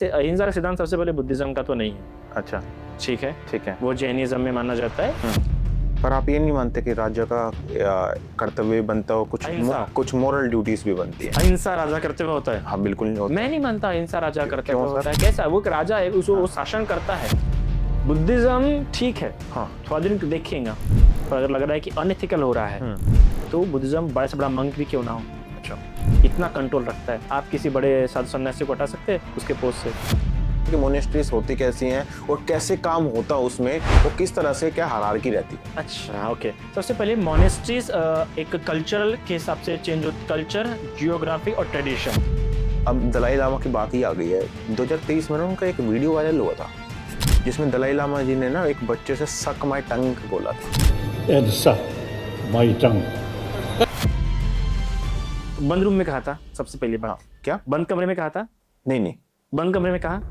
अहिंसा का सिद्धांत सबसे पहले बुद्धिज्म का तो नहीं है। अच्छा, ठीक है, ठीक है। वो जैनिज्म में माना जाता है। पर आप ये नहीं मानते कि राजा का कर्तव्य बनता हो, कुछ मोरल ड्यूटीज भी बनती है? अहिंसा राजा कर्तव्य होता है? हाँ, बिल्कुल नहीं होता। मैं नहीं मानता अहिंसा राजा कर्तव्य क्यों होता है। कैसा वो एक राजा है, वो शासन करता है। बुद्धिज्म ठीक है, हाँ, थोड़ा दिन देखेंगे, पर अगर लग रहा है कि अनएथिकल हो रहा है तो बुद्धिज्म बड़े से बड़ा मंक भी क्यों ना हो, अच्छा, इतना कंट्रोल रखता है। आप किसी बड़े साधु सन्यासी को हटा सकते हैं उसके पोस्ट से? कि मोनेस्ट्रीज होती कैसी हैं और कैसे काम होता है उसमें, और किस तरह से क्या हायरार्की रहती है? अच्छा, ओके। सबसे पहले मोनेस्ट्रीज एक कल्चरल के हिसाब से चेंज होती, कल्चर, जियोग्राफी और ट्रेडिशन। अब दलाई लामा की बात ही आ गई है। 2023 में ना उनका एक वीडियो वायरल हुआ था जिसमें दलाई लामा जी ने ना एक बच्चे से सक माई टंग बोला था। एंड सक माई टंग। बंद रूम में कहा था सबसे पहली बात। हाँ, क्या बंद कमरे में कहा था? नहीं, बंद कमरे में कहा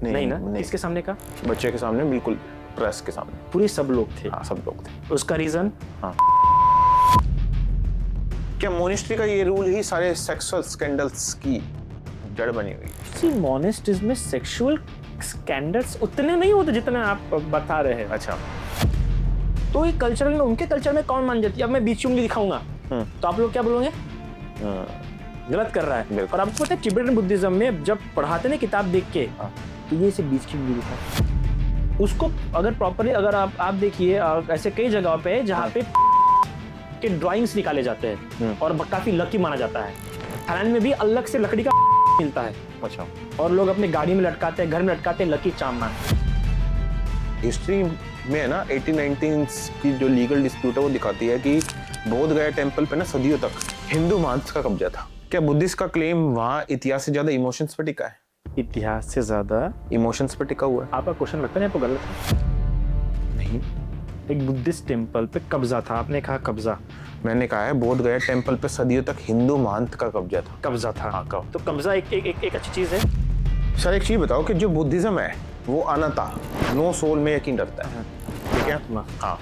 नहीं ना? नहीं। किसके सामने कहा? बच्चे के सामने, बिल्कुल प्रेस के सामने। पूरे सब लोग थे। हाँ, सब लोग थे। उसका रीजन? हाँ, क्या मोनेस्ट्री का ये रूल ही सारे सेक्सुअल स्कैंडल्स की जड़ बनी हुई? सी मोनेस्ट्रीज में सेक्सुअल स्कैंडल्स उतने नहीं होते जितने आप बता रहे हैं। अच्छा, तो ये कल्चर में, उनके कल्चर में कौन मान जाती है? अब मैं बीच उंगली दिखाऊंगा तो आप लोग क्या बोलोगे? गलत कर रहा है। और आपको पता है तिबेटन बुद्धिज्म में जब पढ़ाते ना किताब देख के, तो ये इसे बीच की उंगली दिखा। उसको अगर प्रॉपर्ली अगर आप देखिए, ऐसे कई जगहों पे जहाँ पे के ड्राइंग्स निकाले जाते हैं और काफी लकी माना जाता है। थाईलैंड में भी अलग से लकड़ी का मिलता है। अच्छा, और लोग अपनी गाड़ी में लटकाते हैं, घर में लटकाते हैं, लकी चार्म मान। हिस्ट्री में ना 1819 की जो लीगल डिस्प्यूट है वो दिखाती है कि बोध गया टेम्पल पे ना सदियों तक हिंदू मांस का कब्जा था। क्या बुद्धिस्ट का क्लेम वहाँ इतिहास से ज्यादा इमोशंस पे टिका है? इतिहास से ज्यादा इमोशंस पे टिका हुआ है। आपका क्वेश्चन लगता है आपको गलत है? नहीं, एक बुद्धिस्ट टेम्पल पे कब्जा था, आपने कहा कब्जा। मैंने कहा है बोध गया टेम्पल पे सदियों तक हिंदू मांस का कब्जा था। कब्जा था। हाँ, कब? तो कब्जा एक अच्छी चीज है। सर एक चीज बताओ कि जो बुद्धिज्म है वो अनाता, नो सोल में यकीन रखता है, ठीक है? हाँ,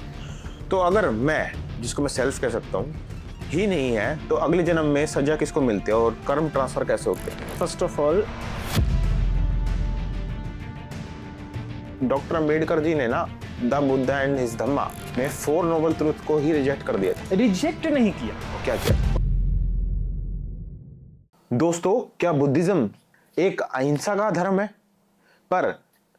तो अगर मैं, जिसको मैं सेल्फ कह सकता हूँ, ही नहीं है, तो अगले जन्म में सजा किसको मिलती है और कर्म ट्रांसफर कैसे होते हैं? First of all doctor Ambedkar ji ने ना the Buddha and his Dhamma में 4 नोबल ट्रुथ को ही रिजेक्ट कर दिया था। रिजेक्ट नहीं किया। तो क्या किया? दोस्तों, क्या बुद्धिज्म एक अहिंसा का धर्म है? पर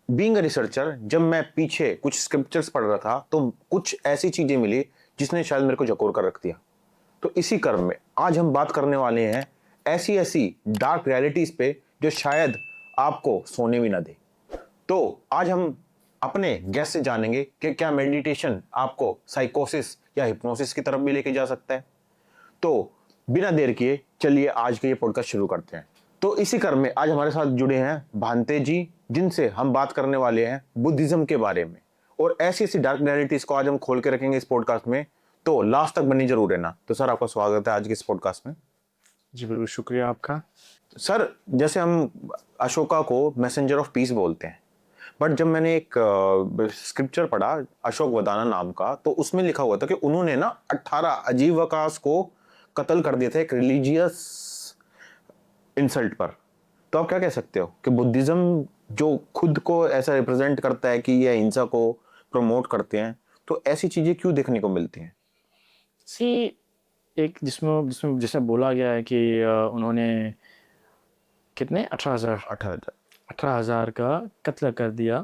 बीइंग अ रिसर्चर, जब मैं पीछे कुछ स्क्रिप्चर्स पढ़ रहा था तो कुछ ऐसी चीजें मिली जिसने शायद मेरे को झकोर कर रख दिया। तो इसी क्रम में आज हम बात करने वाले हैं ऐसी डार्क रियलिटीज पे जो शायद आपको सोने भी ना दे। तो आज हम अपने गेस्ट से जानेंगे कि क्या मेडिटेशन आपको साइकोसिस या हिप्नोसिस की तरफ भी लेके जा सकता है। तो बिना देर किए चलिए आज के ये पॉडकास्ट शुरू करते हैं। तो इसी क्रम में आज हमारे साथ जुड़े हैं भांते जी, जिनसे हम बात करने वाले हैं बुद्धिज्म के बारे में, और ऐसी डार्क रियलिटीज को आज हम खोल के रखेंगे इस पॉडकास्ट में। तो लास्ट तक बनी जरूर है ना। तो सर आपका स्वागत है आज के इस पॉडकास्ट में। जी बिल्कुल, शुक्रिया आपका। सर, जैसे हम अशोका को मैसेंजर ऑफ पीस बोलते हैं, बट जब मैंने एक स्क्रिप्चर पढ़ा अशोक वदाना नाम का, तो उसमें लिखा हुआ था कि उन्होंने ना 18 आजीवकास को कत्ल कर दिया था एक रिलीजियस इंसल्ट पर। तो आप क्या कह सकते हो कि बुद्धिज्म जो खुद को ऐसा रिप्रेजेंट करता है कि ये अहिंसा को प्रमोट करते हैं, तो ऐसी चीजें क्यों देखने को मिलती हैं? एक जिसमें बोला गया है कि उन्होंने कितने 18,000 का कत्ल कर दिया।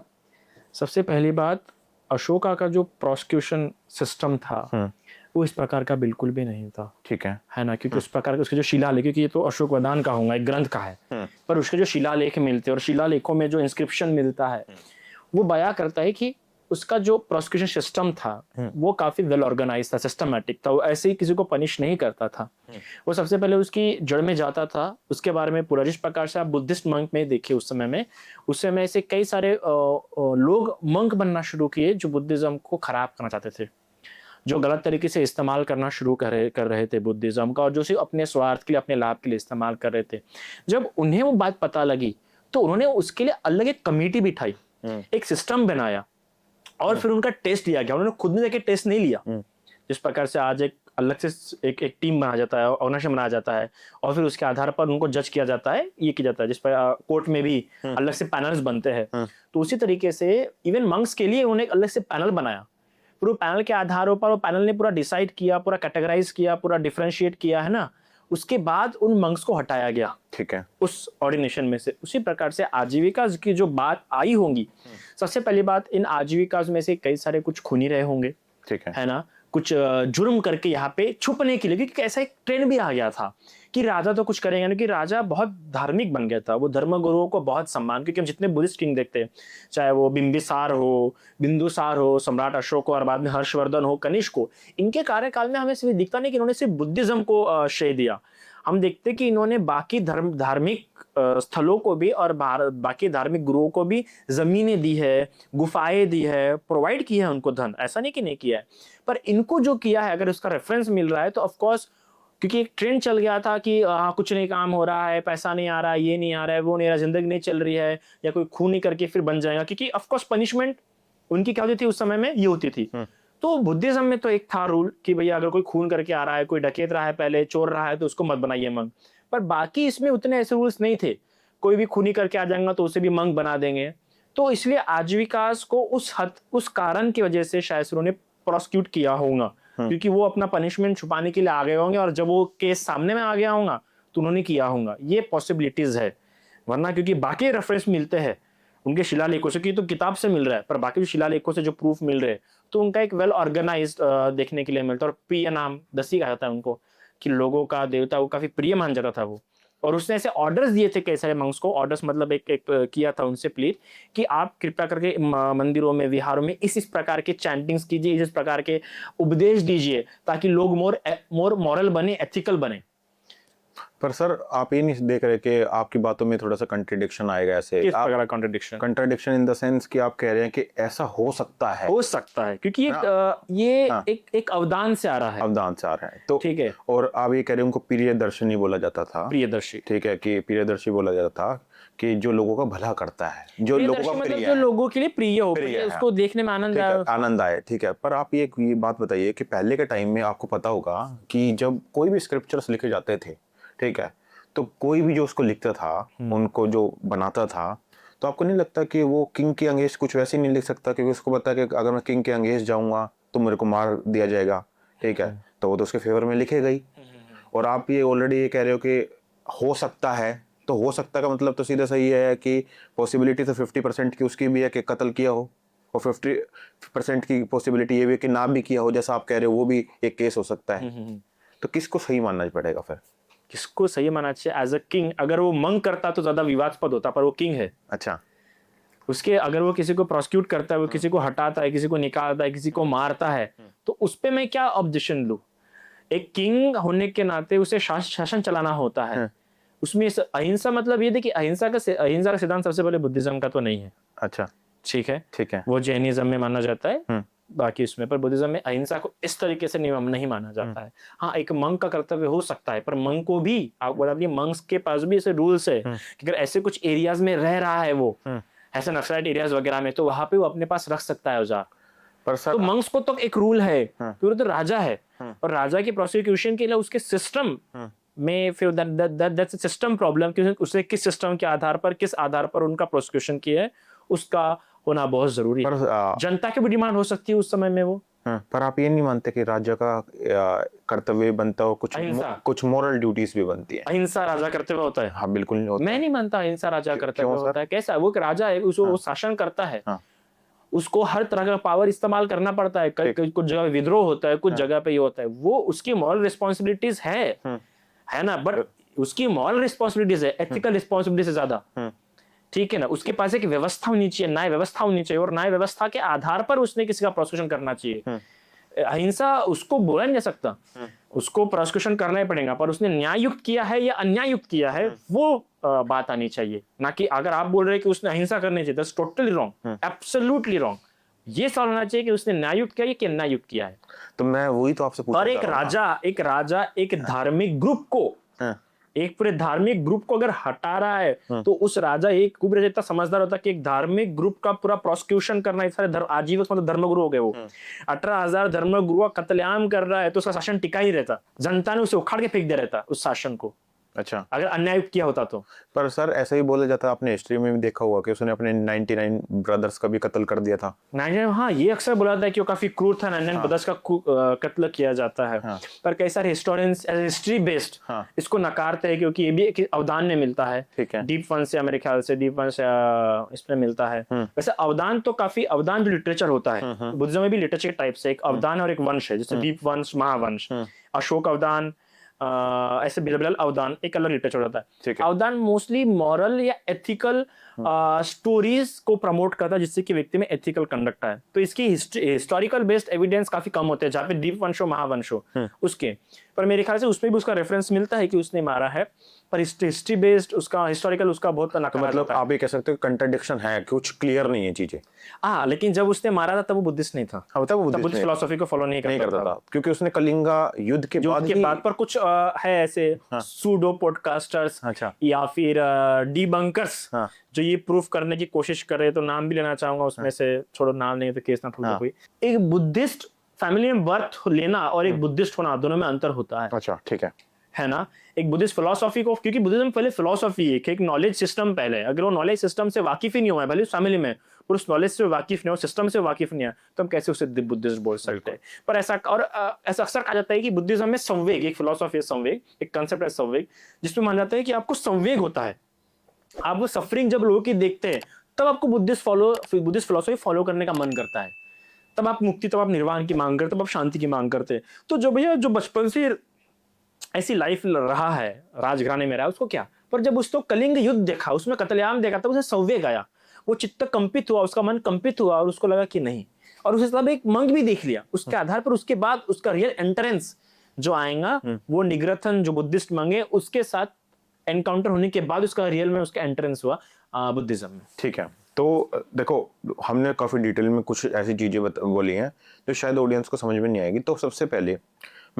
सबसे पहली बात, अशोका का जो प्रोसिक्यूशन सिस्टम था वो इस प्रकार का बिल्कुल भी नहीं था। ठीक है ना? क्योंकि उस प्रकार के उसके जो शिलालेख, क्योंकि ये तो अशोक वदान का होगा, एक ग्रंथ का है, पर उसके जो शिलालेख मिलते हैं और शिलालेखों में जो इंस्क्रिप्शन मिलता है वो बयां करता है कि उसका जो प्रोसिक्यूशन सिस्टम था वो काफी वेल ऑर्गेनाइज था, सिस्टमेटिक था। वो ऐसे ही किसी को पनिश नहीं करता था। वो सबसे पहले उसकी जड़ में जाता था। उसके बारे में पूरा, जिस प्रकार से आप बुद्धिस्ट मंक में देखिए उस समय से कई सारे लोग मंक बनना शुरू किए जो बुद्धिज्म को खराब करना चाहते थे, जो गलत तरीके से इस्तेमाल करना शुरू कर रहे थे बुद्धिज्म का, और जो सिर्फ अपने स्वार्थ के लिए, अपने लाभ के लिए इस्तेमाल कर रहे थे। जब उन्हें वो बात पता लगी तो उन्होंने उसके लिए अलग एक कमेटी बिठाई, एक सिस्टम बनाया, और फिर उनका टेस्ट लिया गया। उन्होंने खुद ने जाके टेस्ट नहीं लिया। जिस प्रकार से आज एक अलग से एक टीम बनाया जाता है, ऑर्गेनाइजेशन बनाया जाता है, और फिर उसके आधार पर उनको जज किया जाता है, ये किया जाता है, जिस पर कोर्ट में भी अलग से पैनल्स बनते हैं। तो उसी तरीके से इवन मंक्स के लिए उन्होंने एक अलग से पैनल बनाया। पूरे पैनल के आधारों पर वो पैनल ने पूरा डिसाइड किया, पूरा कैटेगराइज किया, पूरा डिफरेंशिएट किया, है ना। उसके बाद उन मंक्स को हटाया गया, ठीक है, उस ऑर्डिनेशन में से। उसी प्रकार से आजीविका की जो बात आई होंगी, सबसे पहली बात, इन आजीविका में से कई सारे कुछ खूनी रहे होंगे, ठीक है ना, कुछ जुर्म करके यहाँ पे छुपने के लिए, क्योंकि ऐसा एक ट्रेंड भी आ गया था कि राजा तो कुछ करेंगे नहीं, कि राजा बहुत धार्मिक बन गया था, वो धर्मगुरुओं को बहुत सम्मान, क्योंकि हम जितने बुद्धिस्ट किंग देखते हैं, चाहे वो बिंबिसार हो, बिंदुसार हो, सम्राट अशोक हो, और बाद में हर्षवर्धन हो, कनिष्क हो, इनके कार्यकाल में हमें सिर्फ दिखता नहीं कि इन्होंने सिर्फ बुद्धिज्म को श्रेय दिया। हम देखते कि इन्होंने बाकी धार्मिक स्थलों को भी और बाकी धार्मिक गुरुओं को भी जमीनें दी है, गुफाएं दी है, प्रोवाइड किया है उनको धन, ऐसा नहीं कि नहीं किया है। पर इनको जो किया है, अगर उसका रेफरेंस मिल रहा है तो ऑफ कोर्स, क्योंकि एक ट्रेंड चल गया था कि कुछ नहीं काम हो रहा है, पैसा नहीं आ रहा है, ये नहीं आ रहा है, वो नहीं आ रहा, जिंदगी नहीं चल रही है, या कोई खून नहीं करके फिर बन जाएगा, क्योंकि ऑफ कोर्स पनिशमेंट उनकी क्या होती थी उस समय में, ये होती थी। तो बुद्धिज्म में तो एक था रूल कि भैया अगर कोई खून करके आ रहा है, कोई डकैत रहा है, पहले चोर रहा है, तो उसको मत बनाइए मंग। पर बाकी इसमें उतने ऐसे रूल्स नहीं थे, कोई भी खूनी करके आ जाएगा तो उसे भी मंग बना देंगे। तो इसलिए आजीविकास को उस कारण की वजह से शायद उन्होंने प्रोसिक्यूट किया होगा, क्योंकि वो अपना पनिशमेंट छुपाने के लिए आ गए होंगे, और जब वो केस सामने में आ गया होगा तो उन्होंने किया होगा, ये पॉसिबिलिटीज है। वरना क्योंकि बाकी रेफरेंस मिलते हैं उनके शिलालेखों से, कि तो किताब से मिल रहा है, पर बाकी जो शिलालेखों से जो प्रूफ मिल रहे हैं, तो उनका एक वेल ऑर्गेनाइज्ड देखने के लिए मिलता है। और प्रिय नाम दसी कहा जाता है उनको, कि लोगों का देवता, वो काफी प्रिय मान जाता था वो। और उसने ऐसे ऑर्डर्स दिए थे कई सारे मंक्स को, ऑर्डर्स मतलब एक किया था उनसे प्लीज कि आप कृपया करके मंदिरों में, विहारों में इस प्रकार के चैंटिंग्स कीजिए, इस प्रकार के उपदेश दीजिए, ताकि लोग मोर मॉरल बने, एथिकल बने। पर सर आप ये नहीं देख रहे कि आपकी बातों में थोड़ा सा कंट्रडिक्शन आएगा? ऐसे किस प्रकार का contradiction? Contradiction in the sense कि आप कह रहे हैं कि ऐसा हो सकता है, क्योंकि एक अवदान से आ रहा है, अवदान से आ रहा है, तो ठीक है। और आप ये कह रहे हैं उनको प्रियदर्शनी बोला जाता था, प्रियदर्शी, ठीक है, कि प्रियदर्शी बोला जाता था कि जो लोगों का भला करता है, जो लोगों का मतलब प्रिय जो है, लोगों के लिए प्रिय हो, प्रिय है, उसको देखने में आनंद आए, आनंद आए, ठीक है। पर आप ये बात बताइए कि पहले के टाइम में आपको पता होगा कि जब कोई भी स्क्रिप्चर्स लिखे जाते थे, ठीक है, तो कोई भी जो उसको लिखता था, उनको जो बनाता था, तो आपको नहीं लगता कि वो किंग के अगेंस्ट कुछ वैसे नहीं लिख सकता, क्योंकि उसको पता है कि अगर मैं किंग के अगेंस्ट जाऊंगा तो मेरे को मार दिया जाएगा, ठीक है, तो वो तो उसके फेवर में लिखेगा ही। और आप ये ऑलरेडी ये कह रहे हो कि हो सकता है, तो हो सकता का मतलब तो सीधा सही है कि पॉसिबिलिटी तो 50% की उसकी भी है कि कत्ल किया हो, और 50% की पॉसिबिलिटी ये भी है कि ना भी किया हो, जैसा आप कह रहे हो, वो भी एक केस हो सकता है। तो किसको सही मानना पड़ेगा फिर? किसको सही मानना चाहिए? एज अ किंग, अगर वो मंग करता तो ज्यादा विवादास्पद होता, पर वो किंग है। अच्छा, उसके अगर वो किसी को प्रोसिक्यूट करता है, वो किसी को हटाता है, किसी को निकालता है, किसी को मारता है, तो उस पे मैं क्या ऑब्जेक्शन लूं? एक किंग होने के नाते उसे शासन चलाना होता है। उसमें अहिंसा मतलब ये देखिए, अहिंसा का सिद्धांत सबसे पहले बुद्धिज्म का तो नहीं है। अच्छा, ठीक है, ठीक है, वो जैनिज्म में माना जाता है, बाकी उसमें, पर बुद्धिज्म में अहिंसा को इस तरीके से नहीं माना जाता है। हाँ, एक मंक का कर्तव्य हो सकता है, पर मंक को भी आप बता दिए, मंक्स के पास भी ऐसे रूल्स है कि अगर ऐसे कुछ एरियाज में रह रहा है वो, ऐसे नक्सलाइट एरियाज वगैरह में, तो वहां पे वो अपने पास रख सकता है औजार। पर सर तो मंक्स को तो एक रूल है, क्योंकि तो राजा है, और राजा की प्रोसिक्यूशन के लिए उसके सिस्टम में फिर दैट्स अ सिस्टम प्रॉब्लम, कि उसे किस सिस्टम के आधार पर, किस आधार पर उनका प्रोसिक्यूशन किया है, उसका होना बहुत जरूरी है। जनता की भी डिमांड हो सकती है उस समय में वो। पर आप ये नहीं मानते कि राजा का कर्तव्य बनता हो, कुछ मॉरल ड्यूटीज भी बनती है? अहिंसा राजा कर्तव्य होता है? हाँ, बिल्कुल नहीं होता। मैं नहीं मानता अहिंसा राजा कर्तव्य होता है। कैसा? वो राजा है, उसको शासन करता है, उसको हर तरह का पावर इस्तेमाल करना पड़ता है, कुछ जगह विद्रोह होता है, कुछ जगह पे ये होता है, वो उसकी मॉरल रिस्पॉन्सिबिलिटीज है ना, बट उसकी मॉरल रिस्पॉन्सिबिलिटीज है, एथिकल रिस्पॉन्सिबिलिटी से ज्यादा, ठीक है ना। उसके पास एक व्यवस्था होनी चाहिए, न्याय व्यवस्था होनी चाहिए, और न्याय व्यवस्था के आधार पर उसने किसी का प्रोसिक्यूशन करना चाहिए। अहिंसा उसको बोला नहीं जा सकता, उसको प्रोसिक्यूशन करना ही पड़ेगा, पर उसने न्याययुक्त किया है या अन्याययुक्त किया है, वो बात आनी चाहिए। ना कि अगर आप बोल रहे हैं कि उसने अहिंसा करनी चाहिए, that's totally wrong, absolutely wrong. ये सवाल होना चाहिए कि उसने न्याययुक्त किया है कि अन्याययुक्त किया है। तो मैं वही तो आपसे पूछ और एक राजा एक धार्मिक ग्रुप को एक पूरे धार्मिक ग्रुप को अगर हटा रहा है तो उस राजा एक कुबेर इतना समझदार होता कि एक धार्मिक ग्रुप का पूरा प्रोसिक्यूशन करना, इस सारे आजीवन मतलब धर्मगुरु हो गए वो 18,000 धर्मगुरु का कत्लेआम कर रहा है तो उसका शासन टिका ही रहता, जनता ने उसे उखाड़ के फेंक दिया रहता उस शासन को, अच्छा, अगर अन्याय किया होता तो। पर सर ऐसा ही बोला जाता है, आपने हिस्ट्री में भी देखा हुआ कि उसने अपने 99 ब्रदर्स का भी कत्ल कर दिया था। 99, हाँ ये अक्सर बोला जाता है कि वो काफी क्रूर था, 99 ब्रदर्स का कत्ल किया जाता है। हाँ। पर कई सारे हिस्टोरियंस हिस्ट्री बेस्ड हाँ। इसको नकारते हैं क्योंकि ये भी एक अवदान में मिलता है। ठीक है। दीप वंश से, मेरे ख्याल से दीप वंश इसमें मिलता है। वैसे अवदान तो काफी, अवदान जो लिटरेचर होता है बुद्धिज्म में भी लिटरेचर टाइप से एक अवदान और एक वंश है, जैसे दीप वंश, महावंश, अशोक अवदान, ऐसे बिरबल अवदान एक अलग लिटरेचर होता है। अवदान मोस्टली मॉरल या एथिकल स्टोरीज को प्रमोट करता है जिससे कि व्यक्ति में एथिकल कंडक्ट है। तो इसकी हिस्टोरिकल बेस्ड एविडेंस काफी कम होते हैं, जहाँ पे दीप वंश हो, महावंश हो उसके, पर मेरे ख्याल से उसमें भी उसका रेफरेंस मिलता है कि उसने मारा है, पर हिस्ट्री बेस्ड उसका हिस्टोरिकल उसका बहुत नकारा मतलब आप ये कह सकते हो कंट्राडिक्शन है, कुछ क्लियर नहीं है चीजें। हाँ, लेकिन जब उसने मारा था तब वो बुद्धिस्ट नहीं था, हाँ, तब वो बुद्धिस्ट फिलोसॉफी को फॉलो नहीं करता था, क्योंकि उसने कलिंगा युद्ध के बाद पर कुछ है ऐसे सूडो पॉडकास्टर्स या फिर डीबंकर्स जो ये प्रूफ करने की कोशिश कर रहे हैं, तो नाम भी लेना चाहूंगा उसमें से, छोड़ो नाम नहीं तो केस ना ठुल कोई। एक बुद्धिस्ट फैमिली में बर्थ लेना और एक बुद्धिस्ट होना दोनों में अंतर होता है। अच्छा, ठीक है ना। एक बुद्धिस्ट फिलोसॉफी को, क्योंकि बुद्धिज्म पहले फिलोसॉफी है, एक नॉलेज सिस्टम पहले, अगर वो नॉलेज सिस्टम से वाकिफ ही नहीं हुआ है, भले फैमिली में और उस नॉलेज से वाकिफ नहीं हो, सिस्टम से वाकिफ नहीं है, तो हम कैसे उसे बुद्धिस्ट बोल सकते हैं। पर ऐसा अक्सर कहा जाता है कि बुद्धिज्म में संवेग, एक फिलोसॉफी है संवेग, एक कंसेप्ट है संवेग, जिसमें माना जाता है कि आपको संवेग होता है, आप वो सफरिंग जब लोगों की देखते हैं तब आपको बुद्धिस्ट फिलोसॉफी फॉलो करने का मन करता है, तब आप मुक्ति, तब आप निर्वाण की मांग करते, तब आप शांति की मांग करते हैं। तो जो भैया जो बचपन से ऐसी लाइफ रहा है, राजघराने में रहा, उसको क्या, पर जब उसको कलिंग युद्ध देखा, उसमें कत्लेआम देखा, तब उसे संवेग आया, वो चित्त कंपित हुआ, उसका मन कंपित हुआ और उसको लगा कि नहीं, और उसे तब एक मंग भी देख लिया, उसके आधार पर उसके बाद उसका रियल एंट्रेंस जो आएगा वो निग्रथन जो बुद्धिस्ट मंग है उसके साथ एनकाउंटर होने के बाद उसका रियल में उसका एंट्रेंस हुआ बुद्धिज्म में। ठीक है, तो देखो हमने काफी डिटेल में कुछ ऐसी चीजें बोली हैं जो शायद ऑडियंस को समझ में नहीं आएगी, तो सबसे पहले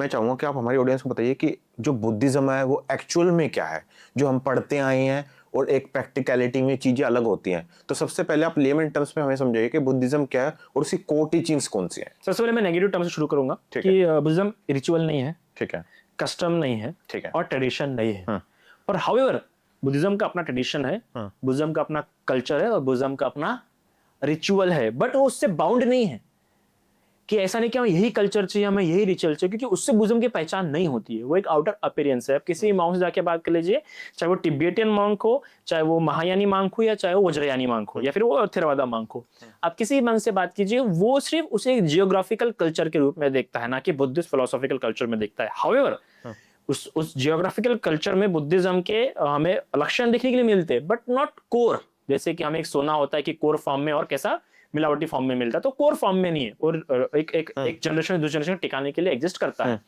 मैं चाहूंगा कि आप हमारी ऑडियंस को बताइए कि जो बुद्धिज्म है वो एक्चुअल में क्या है, जो हम पढ़ते आए हैं और एक प्रैक्टिकलिटी में चीजें अलग होती हैं। तो सबसे पहले आप लेमन टर्म्स में हमें समझाइए कि बुद्धिज्म क्या है और उसकी कोर टीचिंग्स कौन सी हैं। सबसे पहले मैं नेगेटिव टर्म से शुरू करूंगा कि बुद्धिज्म रिचुअल नहीं है, ठीक है, कस्टम नहीं है, ठीक है, और ट्रेडिशन नहीं है, पर हाउएवर बुद्धिज्म का अपना ट्रेडिशन है, बुद्धिज्म का अपना कल्चर है और बुद्धिज्म का अपना रिचुअल है, बट वो उससे बाउंड नहीं है कि ऐसा नहीं कि हमें यही कल्चर चाहिए, हमें यही रिचुअल चाहिए, क्योंकि उससे बुद्धिज्म की पहचान नहीं होती है, वो एक आउटर अपीयरेंस है। आप किसी मॉन्क से जाके बात कर लीजिए, चाहे वो तिब्बतियन मॉन्क हो, चाहे वो महायानी मॉन्क हो, या चाहे वो वज्रयानी मॉन्क हो, या फिर वो थेरवादा मॉन्क हो, आप किसी मॉन्क से बात कीजिए, वो सिर्फ उसे एक जियोग्राफिकल कल्चर के रूप में देखता है, ना कि बुद्धिस्ट फिलोसॉफिकल कल्चर में देखता है। हाउएवर उस जियोग्राफिकल कल्चर में बुद्धिज्म के हमें लक्षण देखने के लिए मिलते हैं, बट नॉट कोर। जैसे कि हमें एक सोना होता है कि कोर फॉर्म में और कैसा मिलावटी फॉर्म में मिलता है, तो कोर फॉर्म में नहीं है, और एक जनरेशन दूसरी जनरेशन टिकाने के लिए एग्जिस्ट करता है।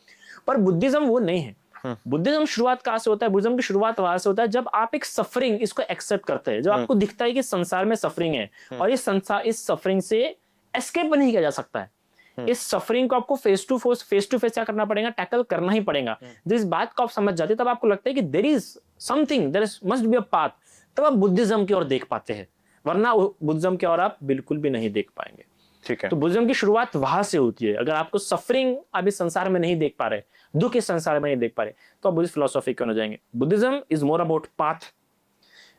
पर बुद्धिज्म वो नहीं है। बुद्धिज्म शुरुआत कहाँ से होता है? बुद्धिज्म की शुरुआत वहां से होता है जब आप एक सफरिंग इसको एक्सेप्ट करते हैं, जब आपको दिखता है कि संसार में सफरिंग है और ये संसार, इस सफरिंग से एस्केप नहीं किया जा सकता है। इस सफरिंग को आपको फेस टू फेस क्या करना पड़ेगा, टैकल करना ही पड़ेगा। जिस बात को आप समझ जाते हैं तब आपको लगता है कि there is something, there must be a path, तब आप बुद्धिज्म की ओर देख पाते हैं, वरना बुद्धिज्म की ओर आप बिल्कुल भी नहीं देख पाएंगे। ठीक है, तो बुद्धिज्म की शुरुआत वहां से होती है। अगर आपको सफरिंग आप इस संसार में नहीं देख पा रहे, दुख इस संसार में नहीं देख पा रहे, तो आप बुद्धिस्ट फिलोसॉफी क्यों न जाएंगे? Buddhism is more about path,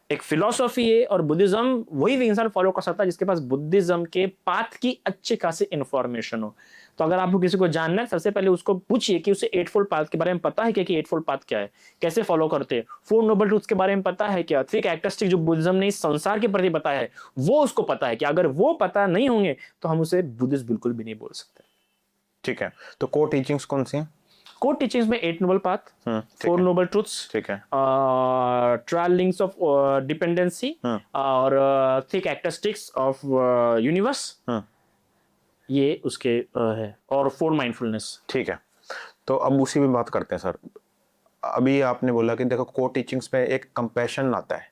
एक फिलोसॉफी है, और बुद्धिज्म वही इंसान फॉलो कर सकता है जिसके पास बुद्धिज्म के पाथ की अच्छी खासी इंफॉर्मेशन हो। तो अगर आपको किसी को जानना है, सबसे पहले उसको पूछिए कि उसे एटफोल्ड पाथ के बारे में पता है क्या, कि एटफोल्ड पाथ क्या है, कैसे फॉलो करते हैं, फोर नोबल ट्रूथ्स के बारे में पता है क्या, थ्री कैरेक्टरिस्टिक जो बुद्धिज्म ने इस संसार के प्रति बताया है वो उसको पता है कि अगर वो पता नहीं होंगे तो हम उसे बुद्धिस्ट बिल्कुल भी नहीं बोल सकते। ठीक है, तो कोर टीचिंग्स कौन सी हैं? कोर टीचिंग्स में 8 नोबल पाथ, 4 नोबल ट्रूथ्स, ठीक है, ट्रायल लिंक्स ऑफ डिपेंडेंसी और 3 कैरेक्टरिस्टिक्स ऑफ यूनिवर्स, ये उसके है, और 4 माइंडफुलनेस। ठीक है, तो अब उसी पे बात करते हैं सर। अभी आपने बोला कि देखो कोर टीचिंग्स में एक कंपैशन आता है।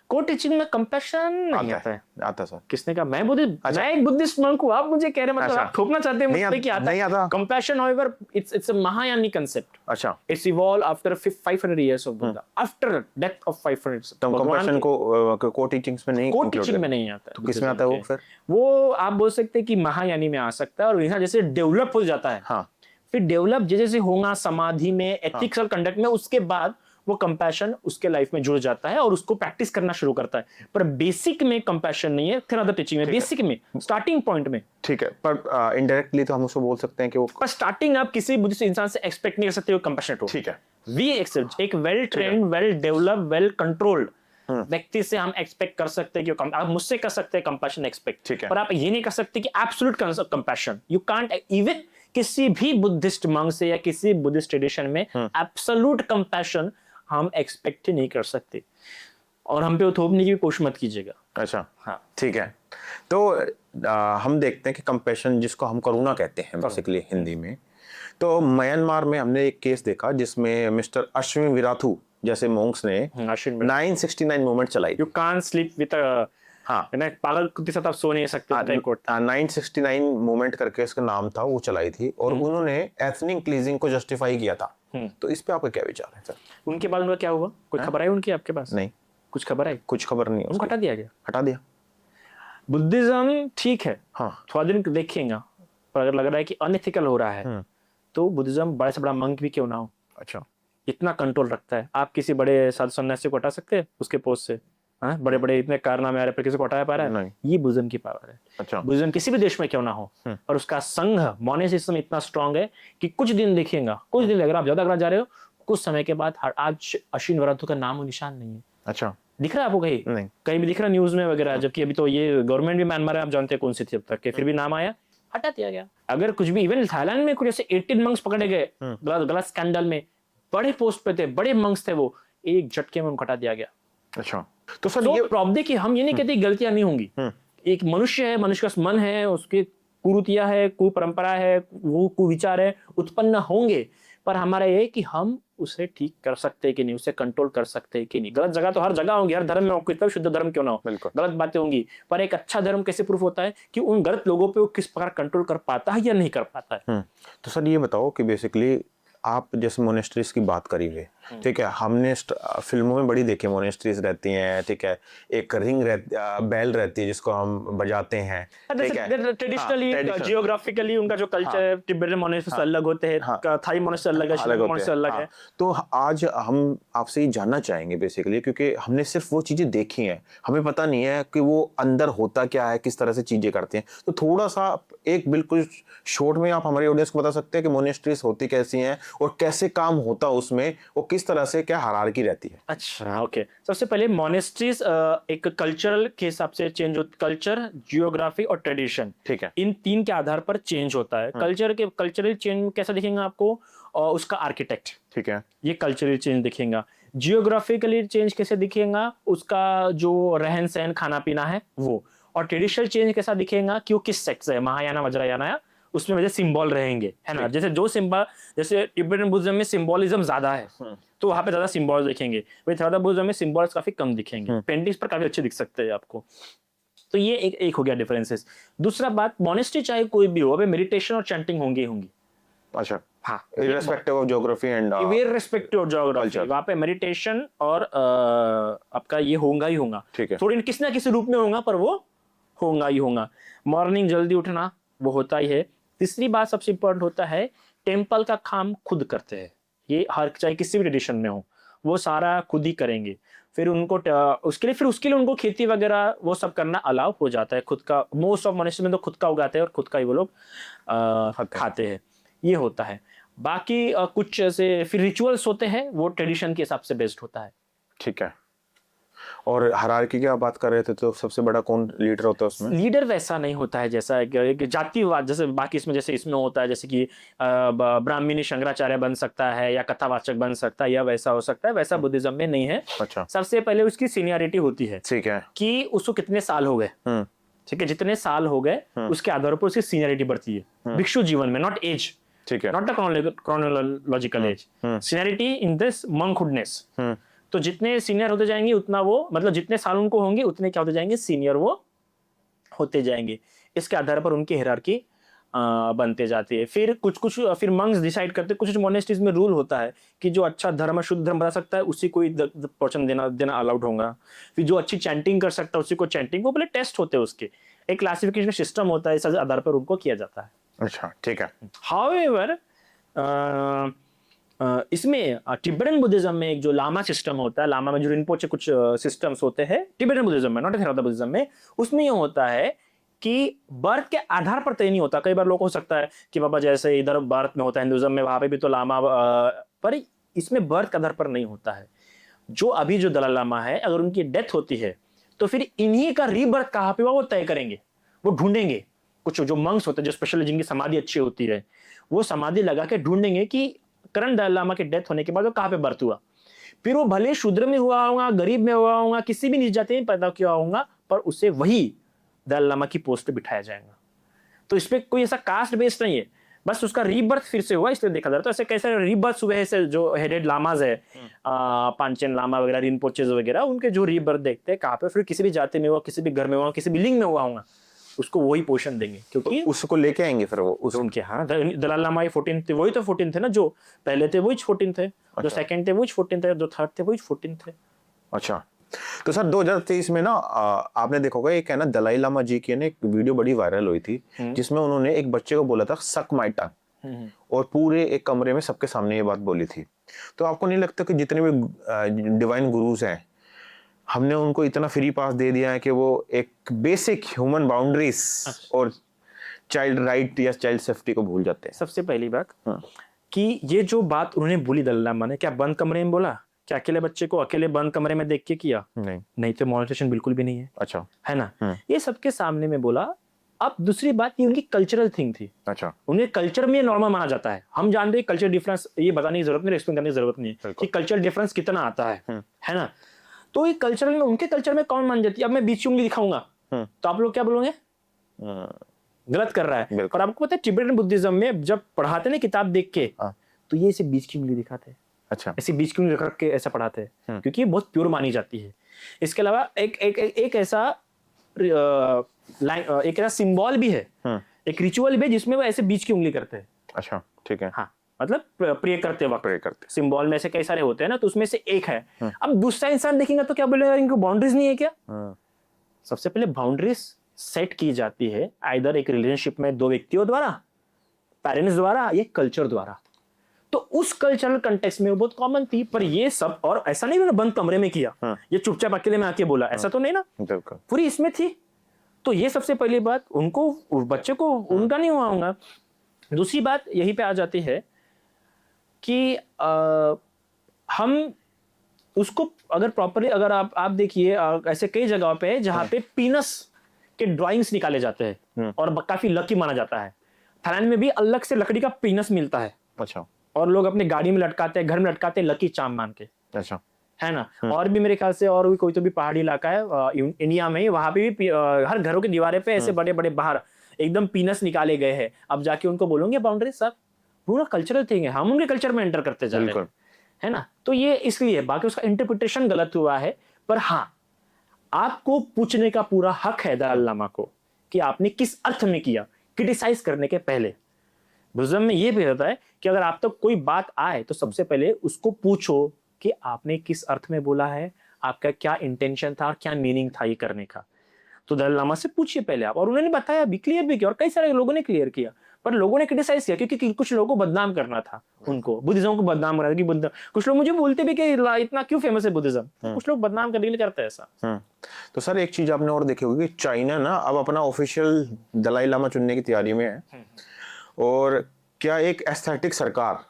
को टीचिंग में कंपैशन नहीं आता है। आता सर। किसने कहा? मैं एक बुद्धिस्ट मंक हूँ, आप मुझे कह रहे हैं, मतलब अच्छा। आप थोपना चाहते हैं मुझे कि नहीं आता। Compassion however it's a महायानी concept. अच्छा, It's evolved after 500 years of Buddha, after death of 500. तो कंपैशन को टीचिंग्स में नहीं, को टीचिंग में नहीं आता। तो किसमें आता है वो फिर? वो आप बोल सकते हैं कि महायानी में आ सकता है, और यहाँ जैसे डेवलप हो जाता है, हाँ, फिर डेवलप जैसे होगा समाधि में, एथिक्स और कंडक्ट में, उसके बाद वो कंपैशन उसके लाइफ में जुड़ जाता है और उसको प्रैक्टिस करना शुरू करता है। पर बेसिक में कंपैशन नहीं है, फिर अदर टीचिंग में, बेसिक में, स्टार्टिंग पॉइंट में। ठीक है, पर इनडायरेक्टली तो हम उसको बोल सकते हैं कि वो, पर स्टार्टिंग आप किसी बुद्धिस्ट इंसान से एक्सपेक्ट नहीं कर सकते वो कंपैशनेट हो। ठीक है, वी एक्सेप्ट एक well trained, well developed, well controlled व्यक्ति से हम एक्सपेक्ट कर सकते हैं कि आप मुझसे कर सकते हैं कंपैशन एक्सपेक्ट, ठीक है। पर आप ये नहीं कर सकते कि absolute compassion. You can't even किसी भी बुद्धिस्ट मंक से या किसी बुद्धिस्ट ट्रेडिशन में एब्सोल्यूट कंपैशन हम एक्सपेक्ट ही नहीं कर सकते, और हम पे वो थोपने की भी कोशिश मत कीजिएगा। अच्छा, हाँ, ठीक है। तो हम देखते हैं कि कंपैशन, जिसको हम करुणा कहते हैं बेसिकली हिंदी में, तो म्यांमार में हमने एक केस देखा जिसमें मिस्टर अश्विन विराथू जैसे मोंक्स ने 969 मूवमेंट चलाई। यू कांट स्लीप विद हाँ, पागल कुत्ते साथ आप सो नहीं सकते। 969 मूवमेंट करके इसका नाम था, वो चलाई थी, और उन्होंने एथनिक क्लीजिंग को जस्टिफाई किया था। तो इस पे आपका क्या विचार है सर? उनके बाद उनका क्या हुआ? कोई खबर आई उनकी आपके पास? नहीं, कुछ खबर आई? कुछ खबर नहीं है। उनको हटा दिया गया। हटा दिया। बुद्धिज्म ठीक है, हाँ, थोड़ा दिन देखेगा, पर अगर लग रहा है कि अनएथिकल हो रहा है तो बुद्धिज्म बड़े से बड़ा मंक भी क्यों ना हो, अच्छा, इतना कंट्रोल रखता है। आप किसी बड़े साधु सन्यासी को हटा सकते हैं उसके पोस्ट से? हाँ, बड़े बड़े इतने कारनामे आ रहे पर किसी को हटाया पा रहा है? नहीं। ये बुद्धिज्म की पावर है। अच्छा, बुद्धिज्म किसी भी देश में क्यों ना हो, और उसका संघ मोनेस्ट्री सिस्टम इतना स्ट्रांग है कि कुछ दिन देखिएगा, कुछ दिन अगर आप ज्यादा अगर जा रहे हो, कुछ समय के बाद आज अश्विन विराथू का नाम और निशान नहीं है। अच्छा, दिख रहा है आपको कहीं? नहीं, कहीं भी दिख रहा न्यूज में वगैरह? जबकि अभी तो ये गवर्नमेंट भी म्यांमार है, आप जानते हैं कौन सी थी अब तक के, फिर भी नाम आया, हटा दिया गया। अगर कुछ भी, इवन थाईलैंड में कुछ ऐसे 18 मंक्स पकड़े गए गलत स्कैंडल में, बड़े पोस्ट पे थे, बड़े मंक्स थे, वो एक झटके में उनको हटा दिया गया। अच्छा, तो सर तो ये प्रॉब्लम कि हम ये नहीं कहते गलतियां नहीं होंगी। एक मनुष्य है, मनुष्य का मन है, उसके कुरीतियां है, कुपरंपरा है, वो कुविचार है, उत्पन्न होंगे, पर हमारा ये है कि हम उसे ठीक कर सकते हैं कि नहीं, उसे कंट्रोल कर सकते हैं कि नहीं। गलत जगह तो हर जगह होंगी, हर धर्म में, कितना शुद्ध धर्म क्यों ना हो, गलत बातें होंगी, पर एक अच्छा धर्म कैसे प्रूफ होता है कि उन गलत लोगों पे वो किस प्रकार कंट्रोल कर पाता है या नहीं कर पाता है। तो सर ये बताओ कि बेसिकली आप जैसे मोनेस्ट्रीज की बात करी हुई, ठीक है, हमने फिल्मों में बड़ी देखी मोनेस्ट्रीज रहती हैं, ठीक है, एक रिंग बेल रहती है जिसको हम बजाते हैं, ठीक है। ट्रेडिशनली जियोग्राफिकली उनका जो कल्चर है, तिब्बतन मोनेस्ट्री अलग होते हैं, थाई मोनेस्ट्री अलग है, शिलॉन्ग मोनेस्ट्री अलग है। तो आज हम आपसे ये जानना चाहेंगे बेसिकली, क्योंकि हमने सिर्फ वो चीजें देखी हैं, हमें पता नहीं है कि वो अंदर होता क्या है, किस तरह से चीजें करते हैं। तो थोड़ा सा एक बिल्कुल शॉर्ट में आप हमारे ऑडियंस को बता सकते हैं कि मोनेस्ट्रीज होती कैसी हैं और कैसे काम होता है उसमें, और किस तरह से क्या हायरार्की रहती है? अच्छा, ओके। सबसे पहले मोनेस्ट्रीज एक कल्चरल के हिसाब से चेंज होता, कल्चर, जियोग्राफी और ट्रेडिशन, ठीक है, इन तीन के आधार पर चेंज होता है। कल्चरल चेंज कैसा दिखेगा आपको? उसका आर्किटेक्ट, ठीक है, ये कल्चरल चेंज दिखेगा। जियोग्राफिकली चेंज कैसे दिखेगा? उसका जो रहन सहन, खाना पीना है वो। और ट्रेडिशनल चेंज कैसा दिखेगा कि वो किस सेक्ट से है, महायाना, वज्रयाना, उसमें वजह सिंबल रहेंगे, है ना। जैसे जो सिंबल, जैसे तिब्बतन बुद्धिज्म में सिंबलिज्म ज्यादा है तो वहां पे ज्यादा सिंबल दिखेंगे, वही थर्ड बुद्धिज्म में सिंबल्स काफी कम दिखेंगे, पेंटिंग्स पर काफी अच्छे दिख सकते हैं आपको। तो ये एक हो गया डिफरेंसेस। दूसरा बात, मोनेस्ट्री चाहे कोई भी हो, अबे मेडिटेशन और चैंटिंग होंगी। अच्छा, हाँ, irrespective of geography and irrespective of geography, वहाँ पे मेडिटेशन और आपका ये होगा ही होगा, ठीक है, थोड़ी किसी ना किसी रूप में होगा, पर वो होगा ही होगा। मॉर्निंग जल्दी उठना वो होता ही है। तीसरी बात सबसे इम्पोर्टेंट होता है, टेम्पल का काम खुद करते हैं। ये हर चाहे किसी भी ट्रेडिशन में हो, वो सारा खुद ही करेंगे। फिर उनको उसके लिए उनको खेती वगैरह वो सब करना अलाउ हो जाता है। खुद का, मोस्ट ऑफ मोनेस्ट्री में तो खुद का उगाते हैं और खुद का ही वो लोग खाते हैं, ये होता है। बाकी कुछ ऐसे फिर रिचुअल्स होते हैं, वो ट्रेडिशन के हिसाब से बेस्ड होता है। ठीक है। और हायरार्की की आप बात कर रहे थे, तो सबसे बड़ा कौन लीडर होता है उसमें? लीडर वैसा नहीं होता है जैसा एक जातिवाद जैसे बाकी इसमें होता है, जैसे कि ब्राह्मणी शंकराचार्य बन सकता है या कथावाचक बन सकता है या वैसा हो सकता है, वैसा बुद्धिज्म में नहीं है। अच्छा। सबसे पहले उसकी सीनियरिटी होती है, ठीक है, कि उसको कितने साल हो गए, ठीक है, जितने साल हो गए उसके आधार पर उसकी सीनियरिटी बढ़ती है भिक्षु जीवन में, नॉट एज, ठीक है, not the chronological age, seniority in this monkhoodness. तो जितने सीनियर होते जाएंगे उतना वो, मतलब जितने साल उनको होंगे उतने क्या होते जाएंगे, सीनियर वो होते जाएंगे। इसके आधार पर उनकी हायरार्की बनते जाती है। फिर कुछ फिर मंक्स डिसाइड करते हैं, कुछ मोनेस्ट्रीज में रूल होता है कि जो अच्छा धर्म, शुद्ध धर्म बता सकता है उसी को ही वचन देना अलाउड होगा। फिर जो अच्छी चैंटिंग कर सकता है उसी को चैंटिंग, वो पहले टेस्ट होते हैं, उसके एक क्लासिफिकेशन सिस्टम होता है, इस आधार पर उनको किया जाता है। अच्छा, ठीक है। हाउएवर इसमें तिब्बतन बुद्धिज्म में एक जो लामा सिस्टम होता है, लामा में जो रिनपोचे कुछ सिस्टम्स होते हैं तिब्बतन बुद्धिज्म में, नॉट थेरावादा बुद्धिज्म में, उसमें ये होता है कि बर्थ के आधार पर तय नहीं होता। कई बार लोग हो सकता है कि बाबा जैसे इधर बर्थ में होता है हिंदुइज्म में, वहां पे भी तो लामा, पर इसमें बर्थ के आधार पर नहीं होता है। जो अभी जो दलाई लामा है, अगर उनकी डेथ होती है तो फिर इन्हीं का रीबर्थ कहाँ पे हुआ वो तय करेंगे, वो ढूंढेंगे। कुछ जो मंक्स होते हैं, जो स्पेशली जिनकी समाधि अच्छी होती है, वो समाधि लगा के ढूंढेंगे कि करंट दलाई लामा की डेथ होने के बाद वो कहाँ पे बर्थ हुआ। फिर वो भले शूद्र में हुआ होगा, गरीब में हुआ होगा, किसी भी निज जाति में पैदा किया होगा, पर उसे वही दलाई लामा की पोस्ट पे बिठाया जाएगा। तो इसमें कोई ऐसा कास्ट बेस्ड नहीं है, बस उसका रीबर्थ फिर से हुआ इसलिए देखा जा रहा है। तो ऐसे कैसे रीबर्थ हुए ऐसे जो हेडेड लामाज है, पांचेन लामा वगैरह, रिनपोचेज वगैरह, उनके जो रीबर्थ देखते हैं कहाँ पे, फिर किसी भी जाति में हुआ, किसी भी घर में हुआ, किसी भी लिंग में हुआ होगा, उसको वही पोषण देंगे, क्योंकि उसको लेके आएंगे फिर वो उस उनके, हाँ दलाई लामा 14 थे, वही तो 14 थे ना, जो पहले थे वही 14 थे, जो सेकंड थे वही 14 थे, जो थर्ड थे वही 14 थे। अच्छा, तो सर 2023 में ना आपने देखा होगा, एक है ना दलाई लामा जी की ना एक वीडियो बड़ी वायरल हुई थी, जिसमें उन्होंने एक बच्चे को बोला था सक माय टंग, और पूरे एक कमरे में सबके सामने ये बात बोली थी। तो आपको नहीं लगता कि जितने भी डिवाइन गुरुज हैं, हमने उनको इतना फ्री पास दे दिया है कि वो एक बेसिक ह्यूमन बाउंड्रीज और चाइल्ड राइट या चाइल्ड सेफ्टी को भूल जाते हैं? सबसे पहली बात कि ये जो बात उन्होंने बोली दलाई लामा ने, क्या बंद कमरे में बोला? क्या अकेले बच्चे को अकेले बंद कमरे में देख के किया? नहीं तो मॉनिटरेशन बिल्कुल भी नहीं है। अच्छा, है ना, ये सबके सामने में बोला। अब दूसरी बात, ये उनकी कल्चरल थिंग थी। अच्छा, उन्हें कल्चर में नॉर्मल माना जाता है। हम जानते हैं कल्चर डिफरेंस, ये बताने की जरूरत नहीं, एक्सप्लेन करने की जरूरत नहीं है कि कल्चर डिफरेंस कितना आता है ना। तो ये कल्चरल में, उनके कल्चर में कौन मान जाती है? अब मैं बीच की उंगली दिखाऊंगा तो आप लोग क्या बोलोगे? गलत कर रहा है। और आपको पता है तिब्बतन बुद्धिज्म में जब पढ़ाते ना किताब देख के, तो ये ऐसे बीच की उंगली दिखाते हैं। अच्छा, ऐसे बीच की उंगली रख के ऐसा पढ़ाते हैं, क्योंकि ये बहुत प्योर मानी जाती है। इसके अलावा एक ऐसा सिंबल भी है, एक रिचुअल भी है जिसमें वो ऐसे बीच की उंगली करते हैं। अच्छा, ठीक है। हाँ, मतलब प्रे करते वक्त प्रे करते सिंबल में ऐसे कई सारे होते हैं ना, तो उसमें से एक है। अब दूसरा इंसान देखेंगे तो क्या बोलेगा, इनको बाउंड्रीज नहीं है क्या? सबसे पहले बाउंड्रीज सेट की जाती है आइदर एक रिलेशनशिप में दो व्यक्तियों द्वारा, पेरेंट्स द्वारा, या कल्चर द्वारा। तो उस कल्चरल कंटेक्स्ट में वो बहुत कॉमन थी। पर ये सब, और ऐसा नहीं बंद कमरे में किया, ये चुपचाप अकेले में आके बोला, ऐसा तो नहीं ना, पूरी इसमें थी। तो ये सबसे पहली बात, उनको, बच्चे को उनका नहीं हुआ होगा। दूसरी बात यहीं पे आ जाती है कि हम उसको अगर प्रॉपरली, अगर आप देखिए, ऐसे कई जगहों पे जहाँ पे पीनस के ड्राइंग्स निकाले जाते हैं और काफी लकी माना जाता है। थाईलैंड में भी अलग से लकड़ी का पीनस मिलता है। अच्छा, और लोग अपने गाड़ी में लटकाते हैं, घर में लटकाते हैं, लकी चार्म मान के। अच्छा, है ना। और भी मेरे ख्याल से और भी कोई तो भी पहाड़ी इलाका है इंडिया में ही, वहां पे भी हर घरों की दीवारें पे ऐसे बड़े बड़े बाहर एकदम पीनस निकाले गए हैं। अब जाके उनको बोलोगे बाउंड्री, सर पूरा कल्चरल थिंग है, हम उनके कल्चर में एंटर करते जा रहे हैं, है ना। तो ये इसलिए, बाकी उसका इंटरप्रिटेशन गलत हुआ है। पर हाँ, आपको पूछने का पूरा हक है दलाई लामा को कि आपने किस अर्थ में किया, क्रिटिसाइज करने के पहले। बुद्धिज्म में ये भी होता है कि अगर आप तक कोई बात आए तो सबसे पहले उसको पूछो कि आपने किस अर्थ में बोला है, आपका क्या इंटेंशन था और क्या मीनिंग था ये करने का। तो दलाई लामा से पूछिए पहले आप, और उन्होंने बताया भी, क्लियर भी किया, और कई सारे लोगों ने क्लियर किया। पर लोगों ने क्रिटिसाइज किया क्योंकि कुछ लोगों को बदनाम करना था, उनको बुद्धिज्म को बदनाम करना था कि कुछ लोग मुझे बोलते भी कि इतना क्यों फेमस है बुद्धिज्म, कुछ लोग बदनाम करने के लिए करते हैं ऐसा। तो सर एक चीज आपने और देखी होगी कि चाइना ना अब अपना ऑफिशियल दलाई लामा चुनने की तैयारी में है। और क्या एक एस्थेटिक सरकार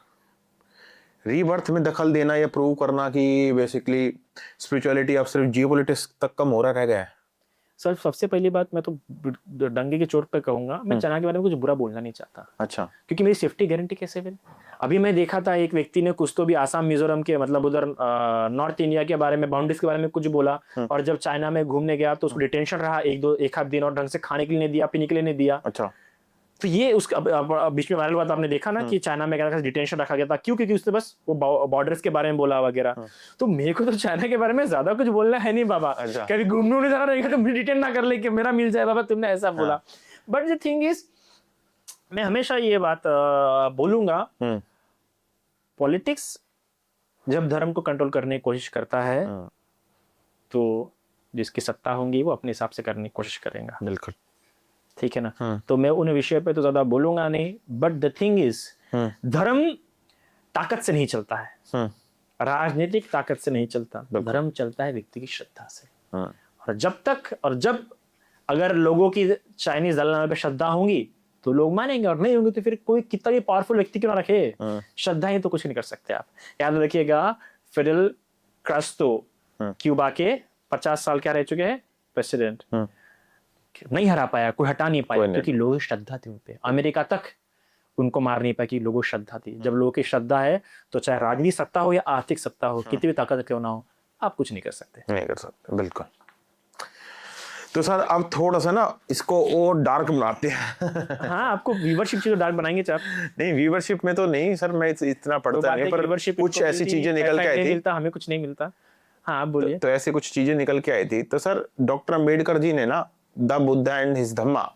रीबर्थ में दखल देना या प्रूव करना कि बेसिकली स्पिरिचुअलिटी अब सिर्फ जियोपॉलिटिक्स तक का मोहरा रह गया है? सर सबसे पहली बात, मैं तो डंगे की चोट पे कहूंगा, मैं चाइना के बारे में कुछ बुरा बोलना नहीं चाहता। अच्छा, क्योंकि मेरी सेफ्टी गारंटी कैसे है? अभी मैं देखा था एक व्यक्ति ने कुछ तो भी आसाम मिजोरम के, मतलब उधर नॉर्थ इंडिया के बारे में, बाउंड्रीज के बारे में कुछ बोला, और जब चाइना में घूमने गया तो उसको डिटेंशन रहा एक आध दिन, और ढंग से खाने के लिए नहीं दिया, पीने के लिए नहीं दिया। अच्छा, तो ये उसका अब बीच में वायरल हुआ था, आपने देखा ना कि चाइना में क्या डिटेंशन रखा गया था, क्यों? क्योंकि उसने बस वो बॉर्डर्स के बारे में बोला वगैरह। तो मेरे को तो चाइना के बारे में ज्यादा कुछ बोलना है नहीं बाबा, अच्छा। कभी घूमने उन्हें जाना रहेगा तो डिटेन ना कर ले कि मेरा मिल जाए बाबा, तुमने ऐसा बोला। बट द थिंग इज, मैं हमेशा ये बात बोलूंगा, पॉलिटिक्स जब धर्म को कंट्रोल करने की कोशिश करता है तो जिसकी सत्ता होंगी वो अपने हिसाब से करने की कोशिश करेगा, बिल्कुल, ठीक है ना। तो मैं उन विषय पे तो ज्यादा बोलूंगा नहीं, बट द थिंग इज, धर्म ताकत से नहीं चलता है, राजनीतिक ताकत से नहीं चलता, धर्म चलता है व्यक्ति की श्रद्धा से। और जब अगर लोगों की चाइनीज दलाल पे श्रद्धा होंगी तो लोग मानेंगे, और नहीं होंगे तो फिर कोई कितना भी पावरफुल व्यक्ति क्यों ना रखे, श्रद्धा ही तो कुछ नहीं कर सकते आप। याद रखिएगा, फिडेल कास्ट्रो क्यूबा के 50 साल क्या रह चुके हैं प्रेसिडेंट, नहीं हरा पाया, कोई हटा नहीं पाया, क्योंकि लोगों की श्रद्धा थी उन पे। अमेरिका तक उनको मार नहीं पाया कि लोगों की श्रद्धा थी। जब लोगों की श्रद्धा है तो चाहे राजनीतिक सत्ता हो या आर्थिक सत्ता हो, कितनी भी ताकत क्यों ना हो, आप कुछ नहीं कर सकते। नहीं कर सकते, बिल्कुल। तो सर अब थोड़ा सा ना इसको और डार्क बनाते हैं। हाँ, आपको व्यूवरशिप चीज़ डार्क बनाएंगे चाहे आप। नहीं, व्यूवरशिप में तो नहीं सर, मैं इतना पढ़ता नहीं, पर कुछ ऐसी चीजें निकल के आई थी, मिलता हमें कुछ नहीं मिलता। हाँ, आप बोलिए। तो ऐसी कुछ चीजें निकल के आई थी। तो सर डॉक्टर अम्बेडकर जी ने ना the Buddha and his Dhamma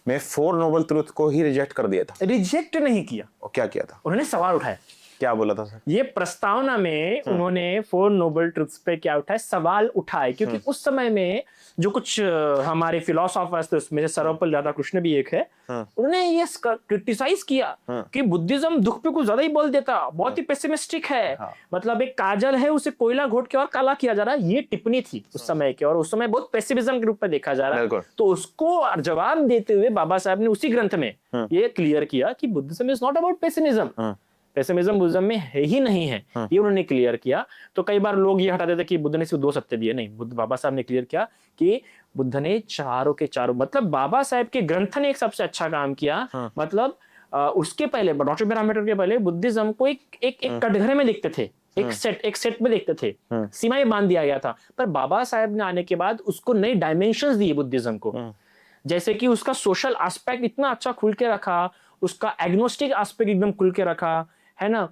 में 4 नोबल ट्रुथ को ही रिजेक्ट कर दिया था। रिजेक्ट नहीं किया, और क्या किया था? उन्होंने सवाल उठाया। क्या बोला था सर? ये प्रस्तावना में उन्होंने 4 नोबल ट्रुथ्स पे क्या उठाए, सवाल उठाए, क्योंकि उस समय में जो कुछ हमारे फिलोसोफर्स थे उसमें से सर्वपल्ली राधाकृष्ण भी एक है, उन्होंने ये क्रिटिसाइज किया कि बुद्धिज्म दुख पे कुछ ज्यादा ही बोल देता, बहुत ही पेसिमिस्टिक है, मतलब एक काजल है उसे कोयला घोट के और काला किया जा रहा है। ये टिप्पणी थी उस समय की, और उस समय बहुत पेसिमिज्म के रूप में देखा जा रहा है। तो उसको जवाब देते हुए बाबा साहब ने उसी ग्रंथ में ये क्लियर किया कि Buddhism is not about pessimism, pessimism Buddhism में है ही नहीं है, ये उन्होंने क्लियर किया। तो कई बार लोग ये हटाते थे कि बुद्ध ने सिर्फ 2 सत्य दिए, नहीं, बुद्ध बाबा साहब ने क्लियर किया कि बुद्ध ने चारों के चारों, मतलब बाबा साहब के ग्रंथ ने एक सबसे अच्छा काम किया। मतलब उसके पहले, डॉक्टर बी आर अम्बेडकर के पहले बुद्धिज्म को एक कटघरे में देखते थे, एक सेट में देखते थे, सीमाएं बांध दिया गया था। पर बाबा साहब ने आने के बाद उसको नई डायमेंशंस दिए बुद्धिज्म को, जैसे कि उसका सोशल एस्पेक्ट इतना अच्छा खुल के रखा, उसका एग्नोस्टिक एस्पेक्ट एकदम खुल के रखा, है ना।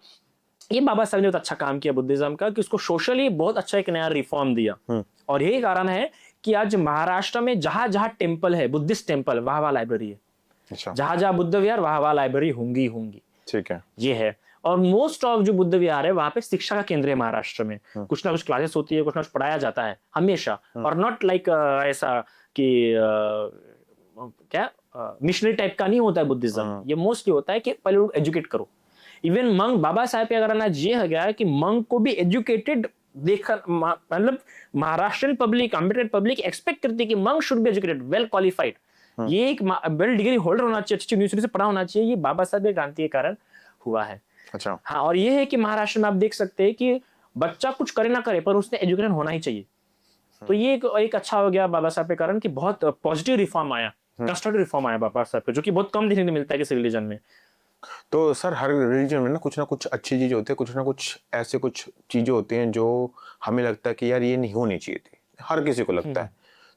ये बाबा साहब ने बहुत अच्छा काम किया बुद्धिज्म का, कि उसको सोशली बहुत अच्छा एक नया रिफॉर्म दिया। और यही कारण है कि आज महाराष्ट्र में जहां जहां टेम्पल है, बुद्धिस्ट टेम्पल, वहां वहां लाइब्रेरी है। अच्छा। जहां जहां बुद्ध विहार, वहां वहां लाइब्रेरी होंगी। ठीक है, ये है। और मोस्ट ऑफ जो बुद्ध विहार है वहां पे शिक्षा का केंद्र है महाराष्ट्र में, कुछ ना कुछ क्लासेस होती है, कुछ ना कुछ पढ़ाया जाता है हमेशा, और नॉट लाइक ऐसा कि क्या मिशनरी टाइप का नहीं होता है बुद्धिज्म। ये मोस्टली होता है कि पहले लोग एजुकेट करो। इवन मंग, बाबा साहब का अगर आज ये हो गया है कि मंग को भी एजुकेटेड देखा, मतलब Maharashtrian public, Ambedkar public expect करती है कि मंग should be educated, well qualified, ये एक वेल डिग्री होल्डर होना चाहिए, अच्छी यूनिवर्सिटी से पढ़ा होना चाहिए। ये बाबा साहब के क्रांति के कारण हुआ है। अच्छा। हाँ, और ये है कि महाराष्ट्र में आप देख सकते हैं कि बच्चा कुछ करे ना करे पर उसने एजुकेशन होना ही चाहिए। तो ये एक अच्छा हो गया बाबा साहब के कारण कि बहुत पॉजिटिव रिफॉर्म आया, कंस्ट्रक्टिव रिफॉर्म आया बाबा साहब पे, जो कि बहुत कम देखने को मिलता है किसी रिलीजन में। तो सर हर रिलीजन में ना कुछ अच्छी चीजें होती है, कुछ ना कुछ ऐसे कुछ चीजें होती हैं जो हमें लगता है कि यार ये नहीं होनी चाहिए थी, हर किसी को लगता है।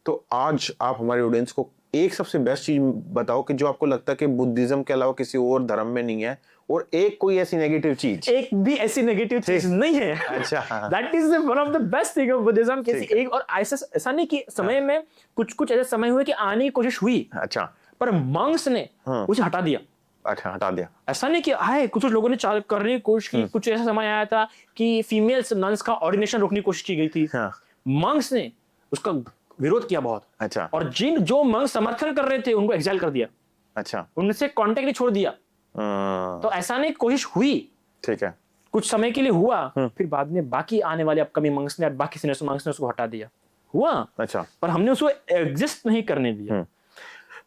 तो आज आप हमारे ऑडियंस को एक सबसे बेस्ट चीज बताओ कि जो आपको लगता है कि बुद्धिज्म के अलावा किसी और धर्म में नहीं है, और एक कोई ऐसी नेगेटिव चीज। एक भी ऐसी नेगेटिव चीज नहीं है। अच्छा। That is one of the best thing of Buddhism. किसी एक, और ऐसा नहीं कि समय में कुछ ऐसे समय हुए कि आने की कोशिश हुई, अच्छा, पर मंक्स ने उसे हटा दिया। अच्छा, हटा दिया। ऐसा नहीं कि हाय कुछ लोगों ने करने की कोशिश की, कुछ ऐसा समय आया था कि फीमेल्स नन्स का ऑर्डिनेशन रोकने की कोशिश की गई थी, मंक्स ने उसका विरोध किया बहुत। अच्छा। और जो मंक्स समर्थन कर रहे थे उनको एक्साइल कर दिया। अच्छा। उनसे कांटेक्ट ही छोड़ दिया। तो ऐसा नहीं कोशिश हुई, ठीक है, कुछ समय के लिए हुआ, फिर बाद में बाकी आने वाले अपकमिंग मंक्स ने, बाकी सीनियर मंक्स ने उसको हटा दिया, हुआ। अच्छा। पर हमने उसको एग्जिस्ट नहीं करने दिया।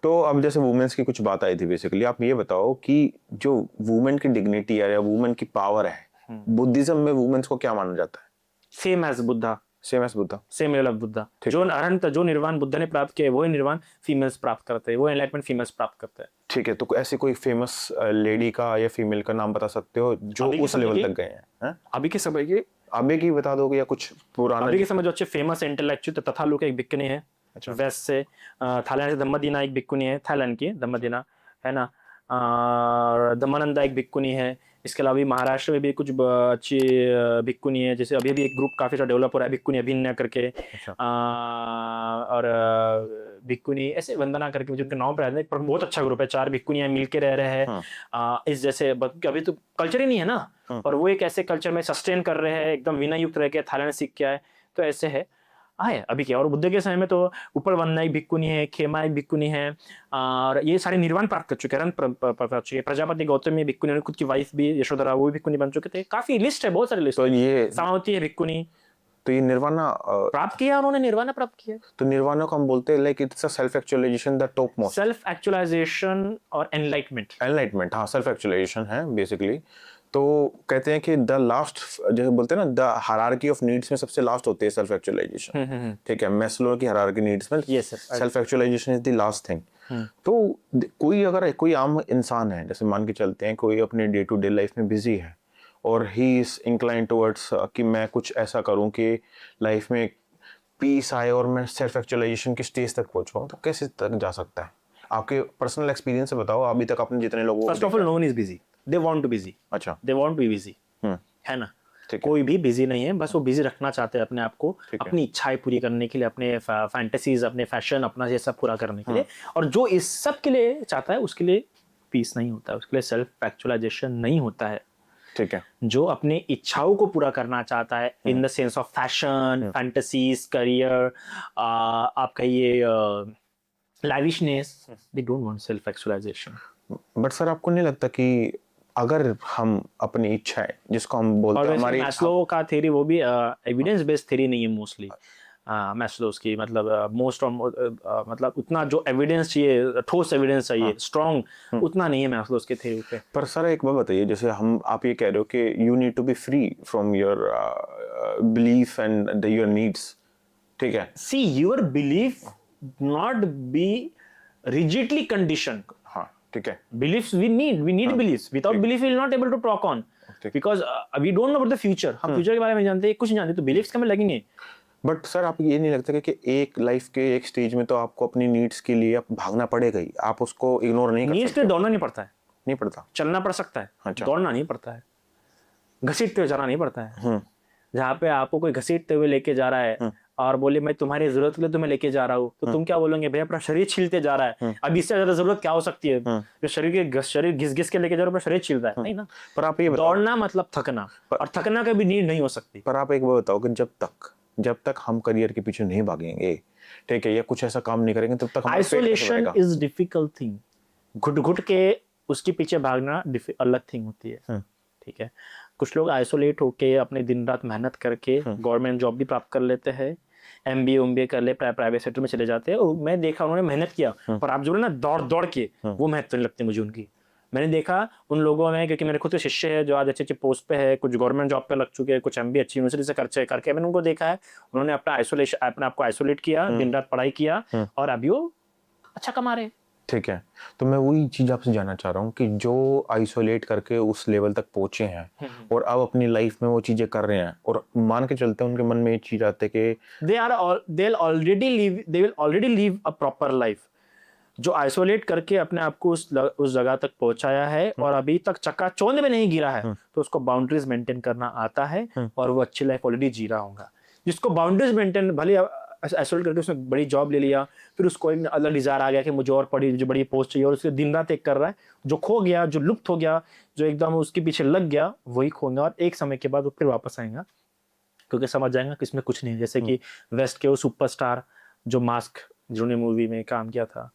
तो अब जैसे वुमेन्स की कुछ बात आई थी, बेसिकली आप ये बताओ कि जो वुमेन की डिग्निटी है या वुमेन की पावर है, बुद्धिज्म में वुमेन्स को क्या माना जाता है? Same as Buddha, same as Buddha, same level of Buddha. जो अरहंत, जो निर्वाण बुद्ध ने प्राप्त किया, वो निर्वाण फीमेल्स प्राप्त करते हैं, वो एनलाइटमेंट फीमेल्स प्राप्त करते हैं। ठीक है। तो ऐसी कोई फेमस लेडी का या फीमेल का नाम बता सकते हो जो उस लेवल तक गए हैं? अभी के समय के, अभी की बता दोगे या कुछ पुराना? अभी के समय जो अच्छे फेमस इंटेलेक्चुअल तथा लोग एक भिक्खुनी है। अच्छा। वेस्ट से थाईलैंड से दम्मदीना एक भिक्खुनी है, थाईलैंड की दम्मदीना, है ना। और दमानंदा एक भिक्कुनी है। इसके अलावा भी महाराष्ट्र में भी कुछ अच्छी भिक्कुनी है, जैसे अभी भी एक ग्रुप काफ़ी अच्छा डेवलप हो रहा है भिक्कुनी अभिनय करके। और भिक्कुनी ऐसे वंदना करके मुझे उनके नाम पे याद नहीं, पर बहुत अच्छा ग्रुप है, 4 भिक्कुनियाँ मिल के रह रहे हैं। इस जैसे अभी तो कल्चर ही नहीं है ना, और वो एक ऐसे कल्चर में सस्टेन कर रहे हैं, एकदम विनय युक्त रह के थाईलैंड सीख के आए, तो ऐसे है आए अभी क्या। और बुद्ध के समय में तो ऊपर वंदना एक भिक्कुनी है, खेमा एक भिक्कुनी है, और ये सारे निर्वाण प्राप्त कर चुके हैं, प्रजापति गौतम भिक्कुनी, खुद की वाइफ भी यशोधरा वो भी भिक्कुनी बन चुके थे। काफी लिस्ट है, बहुत सारी लिस्ट। तो ये सामावती है भिक्कुनी, तो ये निर्वाणा प्राप्त किया उन्होंने, निर्वाणा प्राप्त किया। तो निर्वाणा को हम बोलते हैं like it's a self actualization, the top most. Self actualization और एनलाइटमेंट, हाँ सेल्फ एक्चुअलाइजेशन है बेसिकली। तो कहते हैं कि द लास्ट, जैसे बोलते हैं ना, द हायरार्की ऑफ नीड्स में सबसे लास्ट होती है सेल्फ एक्चुअलाइजेशन। ठीक है, मैस्लो की हायरार्की नीड्स में self actualization is the last thing. तो कोई अगर कोई आम इंसान है, जैसे मान के चलते हैं कोई अपने डे टू डे लाइफ में बिजी है और ही इज इंक्लाइन टुवर्ड्स कि मैं कुछ ऐसा करूं कि लाइफ में पीस आए और मैं सेल्फ एक्चुअलाइजेशन की स्टेज तक पहुंचूं, तो कैसे तक जा सकता है? आपके पर्सनल एक्सपीरियंस से बताओ, अभी तक आपने जितने लोगों को। First of all, no one is busy, they want to busy. अच्छा, they want to be busy, है ना। ठीक है। कोई भी बिजी नहीं है, बस वो बिजी रखना चाहते हैं अपने आप को, अपनी इच्छाएं पूरी करने के लिए, अपने फैंटेसीज, अपने फैशन, अपना ये सब पूरा करने के लिए। और जो इस सब के लिए चाहता है उसके लिए पीस नहीं होता है, उसके लिए सेल्फ एक्चुअलाइजेशन नहीं होता है। ठीक है। जो अपने इच्छाओं को पूरा करना चाहता है in the sense of fashion, fantasies, career, आप कहिए lavishness, they don't want self actualization. But sir, आपको नहीं लगता कि अगर हम अपनी इच्छाएं, जिसको हम बोलते हैं हमारी मैस्लो का थ्योरी, वो भी एविडेंस बेस्ड थ्योरी नहीं है मोस्टली। मैस्लोस की मतलब मोस्ट मतलब उतना जो एविडेंस चाहिए, ठोस एविडेंस चाहिए, स्ट्रॉन्ग, उतना नहीं है मैस्लोस के थ्योरी पे। पर सर एक बात बताइए, जैसे आप ये कह रहे हो कि you need to be free from your belief and your needs, ठीक है। See, your belief not be rigidly condition. हाँ, ठीक है। Beliefs we need beliefs. Without belief we will not able to talk on, because we don't know about the future. हम future के बारे में जानते हैं, कुछ नहीं जानते, तो बिलीफ्स कमें लगेंगे। बट सर, आप ये नहीं लगता कि एक लाइफ के एक स्टेज में तो आपको अपनी नीड्स के लिए भागना पड़ेगा ही, आप उसको इग्नोर नहीं कर सकते? नीड्स के लिए दौड़ना नहीं पड़ता है, नहीं पड़ता, चलना पड़ सकता है। अच्छा। दौड़ना नहीं पड़ता है, घसीटते हुए जाना नहीं पड़ता है। जहाँ पे आपको कोई घसीटते हुए लेके जा रहा है और बोले मैं तुम्हारी जरूरत के लिए तुम्हें लेके जा रहा हूँ, तो तुम क्या बोलोगे? भैया अपना शरीर छीलते जा रहा है, अब इससे ज्यादा जरूरत क्या हो सकती है? जो शरीर घिस घिस के लेके जा रहा है, अपना शरीर छील रहा है, नहीं ना। पर आप ये दौड़ना मतलब थकना, और थकना कभी नीड नहीं हो सकती। पर आप एक बात बताओ कि जब तक हम करियर के पीछे नहीं भागेंगे, ठीक है, या कुछ ऐसा काम नहीं करेंगे, तब तक आइसोलेशन इज डिफिकल्ट थिंग। घुट घुट के उसके पीछे भागना अलग थिंग होती है, ठीक है। कुछ लोग आइसोलेट होके अपने दिन रात मेहनत करके गवर्नमेंट जॉब भी प्राप्त कर लेते हैं, MBA कर ले, प्राइवेट सेक्टर में चले जाते हैं। मैं देखा उन्होंने मेहनत किया, पर आप जो ना दौड़ दौड़ के, वो मेहनत नहीं लगती मुझे उनकी। मैंने देखा उन लोगों में, क्योंकि मेरे खुद के शिष्य है जो आज अच्छे अच्छे पोस्ट पे है, कुछ गवर्नमेंट जॉब पे लग चुके हैं, कुछ MBA अच्छी यूनिवर्सिटी से करके मैंने उनको देखा है, उन्होंने अपने आप को आइसोलेट किया, दिन रात पढ़ाई किया, और अभी वो अच्छा कमा रहे। ठीक है। तो मैं वही चीज आपसे जानना चाह रहा हूँ कि जो आइसोलेट करके उस लेवल तक पहुंचे हैं और अब अपनी लाइफ में वो चीजें कर रहे हैं, और मान के चलते हैं उनके मन में ये चीज आती है कि they will already live a proper life। जो आइसोलेट करके अपने आप को उस जगह तक पहुंचाया है और अभी तक चकाचौंध में नहीं गिरा है, तो उसको बाउंड्रीज मेंटेन करना आता है, और वो अच्छी लाइफ ऑलरेडी जी रहा होगा। जिसको बाउंड्रीज मेंटेन, भले आइसोलेट करके उसने बड़ी जॉब ले लिया, फिर उसको एक अलग डिजायर आ गया कि मुझे और जो बड़ी पोस्ट चाहिए, और उसके दिन रात एक कर रहा है, जो खो गया, जो लुप्त हो गया, जो एकदम उसके पीछे लग गया, वही खोगा, और एक समय के बाद वो फिर वापस आएगा, क्योंकि समझ जाएगा कि इसमें कुछ नहीं। जैसे कि वेस्ट के वो सुपरस्टार जो मास्क, जिन्होंने मूवी में काम किया था,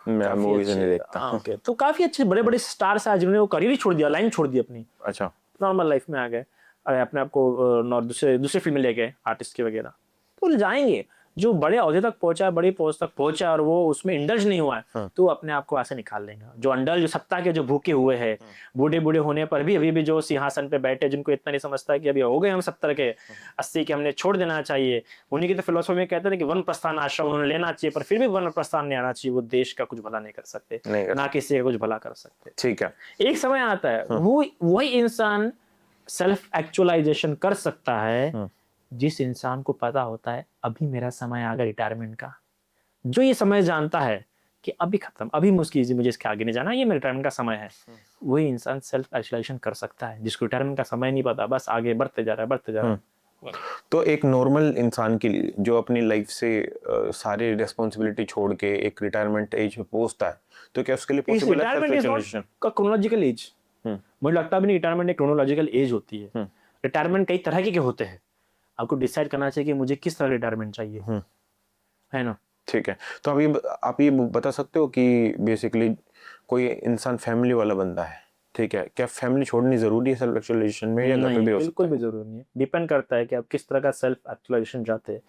मैं मूवीज नहीं देखता। ओके, तो काफी अच्छे बड़े बड़े स्टार्स आए जिन्होंने वो करियर ही छोड़ दिया, लाइन छोड़ दी अपनी, अच्छा, नॉर्मल लाइफ में आ गए, अरे अपने आप को दूसरे फील्ड में ले गए, आर्टिस्ट के वगैरह। तो जाएंगे, जो बड़े औहदे तक पहुंचा, बड़ी पोस्ट तक पहुंचा, और वो उसमें इंडल्ज नहीं हुआ है, तो अपने आप को ऐसे निकाल लेगा। जो अंडल, जो सत्ता के जो भूखे हुए हैं, बूढ़े बूढ़े होने पर भी अभी भी जो सिंहासन पे बैठे, जिनको इतना नहीं समझता कि अभी हो गए हम 70 के 80 के, हमने छोड़ देना चाहिए, उन्हीं की तो फिलोसफी में कहते हैं कि वन प्रस्थान आश्रम उन्होंने लेना चाहिए, पर फिर भी वन प्रस्थान नहीं आना चाहिए। वो देश का कुछ भला नहीं कर सकते, ना किसी का कुछ भला कर सकते। ठीक है। एक समय आता है वही इंसान सेल्फ एक्चुअलाइजेशन कर सकता है जिस इंसान को पता होता है अभी मेरा समय आ गया रिटायरमेंट का। जो ये समय जानता है कि अभी खत्म, अभी मुझे इसके आगे नहीं जाना, ये मेरे रिटायरमेंट का समय है, वही इंसान सेल्फ आइसोलेशन कर सकता है जिसको रिटायरमेंट का समय नहीं पता, बस आगे बढ़ते जा रहा है। तो एक नॉर्मल इंसान के लिए जो अपनी लाइफ से सारी रिस्पॉन्सिबिलिटी छोड़ के एक रिटायरमेंट एज में पहुंचता है, तो क्या उसके लिए पॉसिबल है रिटायरमेंट इज नॉट का क्रोनोलॉजिकल एज, मुझे लगता भी नहीं रिटायरमेंट एक क्रोनोलॉजिकल एज होती है। रिटायरमेंट कई तरह के होते हैं, आपको डिसाइड करना चाहिए कि मुझे किस तरह रिटायरमेंट चाहिए, है ना। ठीक है, तो अभी आप ये बता सकते हो कि बेसिकली कोई इंसान फैमिली वाला बंदा है, ठीक है, क्या फैमिली छोड़नी जरूरी है सेल्फ एक्चुअलाइजेशन में, या नहीं, भी हो बिल्कुल भी जरूरी नहीं है। डिपेंड करता है कि आप किस तरह का सेल्फ एक्चुअलाइजेशन चाहते हैं,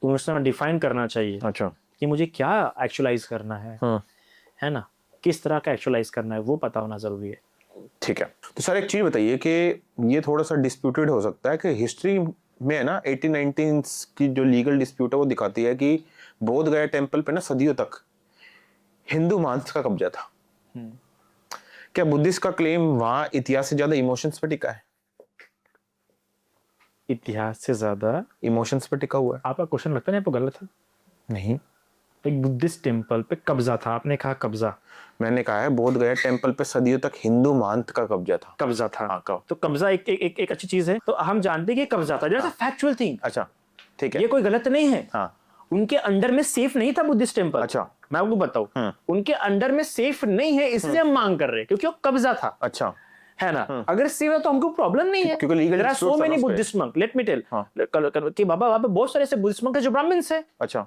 तो उसमें डिफाइन करना चाहिए। अच्छा, कि मुझे क्या एक्चुअलाइज करना है ना, किस तरह का एक्चुअलाइज करना है वो पता होना जरूरी है। ठीक है। तो सर एक चीज बताइए कि ये थोड़ा सा डिस्प्यूटेड हो सकता है कि हिस्ट्री में है ना 1819 की जो लीगल डिस्प्यूट है वो दिखाती है कि बोध गया टेम्पल पे ना सदियों तक हिंदू मांस का कब्जा था। क्या बुद्धिस्ट का क्लेम वहां इतिहास से ज्यादा इमोशंस पे टिका है? इतिहास से ज्यादा इमोशंस पे टिका हुआ है। आपका क्वेश्चन लगता है आपको गलत है। नहीं, एक बुद्धिस्ट टेम्पल पे कब्जा था, आपने कहा कब्जा, मैंने कहा है बोध गया टेम्पल पे सदियों तक हिंदू मांस का कब्जा था। कब्जा था। हाँ, कब? तो कब्जा एक अच्छी चीज है, तो हम जानते हैं कि कब्जा था, जैसे फैक्चुअल थिंग। अच्छा, ठीक है, ये कोई गलत नहीं है। हाँ, उनके अंडर में सेफ नहीं था बुद्धिस्ट टेम्पल। अच्छा, मैं आपको बताऊं, उनके अंडर में सेफ नहीं है, इसलिए हम मांग कर रहे हैं, क्योंकि वो कब्जा था, अच्छा, है ना। अगर सेफ है तो हमको प्रॉब्लम नहीं है, क्योंकि legal so many Buddhist monk, let me tell कि बाबा वहां पे बहुत सारे ऐसे बुद्धिस्ट मंक है जो ब्राह्मण्स है, अच्छा,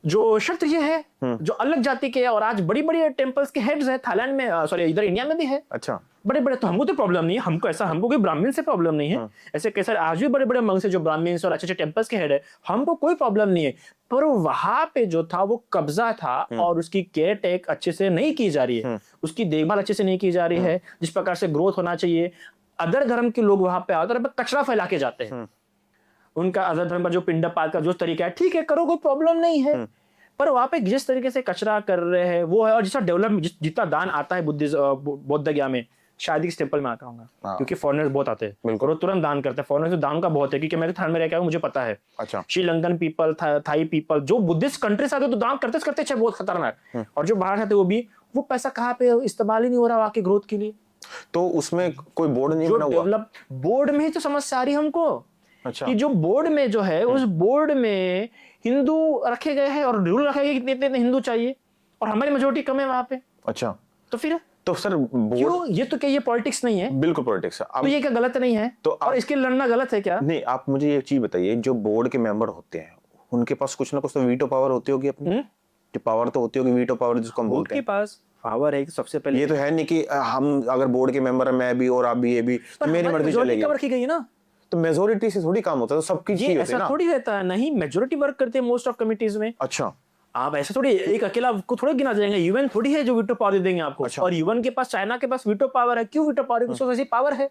जो क्षत्रिय है, जो अलग जाति के है, और आज बड़ी बड़ी टेम्पल्स के हेड्स है थाईलैंड में, सॉरी इधर इंडिया में भी है, अच्छा, बड़े बड़े। तो हमको तो प्रॉब्लम नहीं है, हमको कोई ब्राह्मण से प्रॉब्लम नहीं है। ऐसे कैसे आज भी बड़े बड़े मंक्स है जो ब्राह्मण और अच्छे अच्छे टेम्पल्स के हेड है, हमको कोई प्रॉब्लम नहीं है। पर वहां पे जो था वो कब्जा था, और उसकी केयर टेक अच्छे से नहीं की जा रही है, उसकी देखभाल अच्छे से नहीं की जा रही है, जिस प्रकार से ग्रोथ होना चाहिए। अदर धर्म के लोग वहां पे आते हैं, कचरा फैला के जाते हैं। उनका अदर धर्म का जो पिंडपात का जो तरीका है, ठीक है, करो, कोई प्रॉब्लम नहीं है। पर वहां पे जिस तरीके से कचरा कर रहे हैं वो है, और जितना डेवलप जितना दान आता है बौद्ध गया में, शायद इस टेम्पल में आता होगा, क्योंकि फॉरेनर्स बहुत आते हैं, बिल्कुल, वो तुरंत दान करते हैं। फॉरेनर्स तो दान का बहुत है, क्योंकि मैं तो थाईलैंड में रह के आया हूं, मुझे पता है। अच्छा, श्रीलंकन पीपल, थाई पीपल, जो बुद्धिस्ट कंट्री से आते तो दान करते करते बहुत खतरनाक, और जो बाहर आते वो भी, वो पैसा कहाँ पे इस्तेमाल ही नहीं हो रहा वहां के ग्रोथ के लिए। तो उसमें कोई बोर्ड नहीं बना हुआ? डेवलप बोर्ड में ही तो समस्या आ रही हमको। अच्छा, कि जो बोर्ड में जो है, उस बोर्ड में हिंदू रखे गए हैं, और रूल रखे गए कितने इतने हिंदू चाहिए, और हमारी मेजोरिटी कम है वहां पे। अच्छा, तो फिर तो सर क्यों, ये तो क्या ये पॉलिटिक्स नहीं है? बिल्कुल पॉलिटिक्स है। तो ये क्या गलत नहीं है? तो और इसके लड़ना गलत है क्या? नहीं, आप मुझे ये चीज बताइए, जो बोर्ड के मेंबर होते हैं उनके पास कुछ ना कुछ तो वीटो पावर होती होगी अपनी, जो पावर तो होती होगी, वीटो पावर जिसको हम बोलते हैं। उनके पास पावर है सबसे पहले। ये तो है नहीं कि हम अगर बोर्ड के मेंबर है, मैं भी और आप भी, ये भी, तो मेरी मर्जी चलेगी। कवर की गई है ना, तो मेजोरिटी से थोड़ी काम होता है, तो सबकी चीज होती है ना। ऐसा थोड़ी रहता है, नहीं, मेजोरिटी वर्क करते हैं मोस्ट ऑफ कमिटीज में। अच्छा, आप ऐसा थोड़ी एक अकेला को थोड़ी गिना जाएंगे, यूएन थोड़ी है जो वीटो पावर दे देंगे आपको। अच्छा। और यूएन के पास, चाइना के पास वीटो पावर है। क्यों वीटो पावर है? उसको ऐसी पावर है,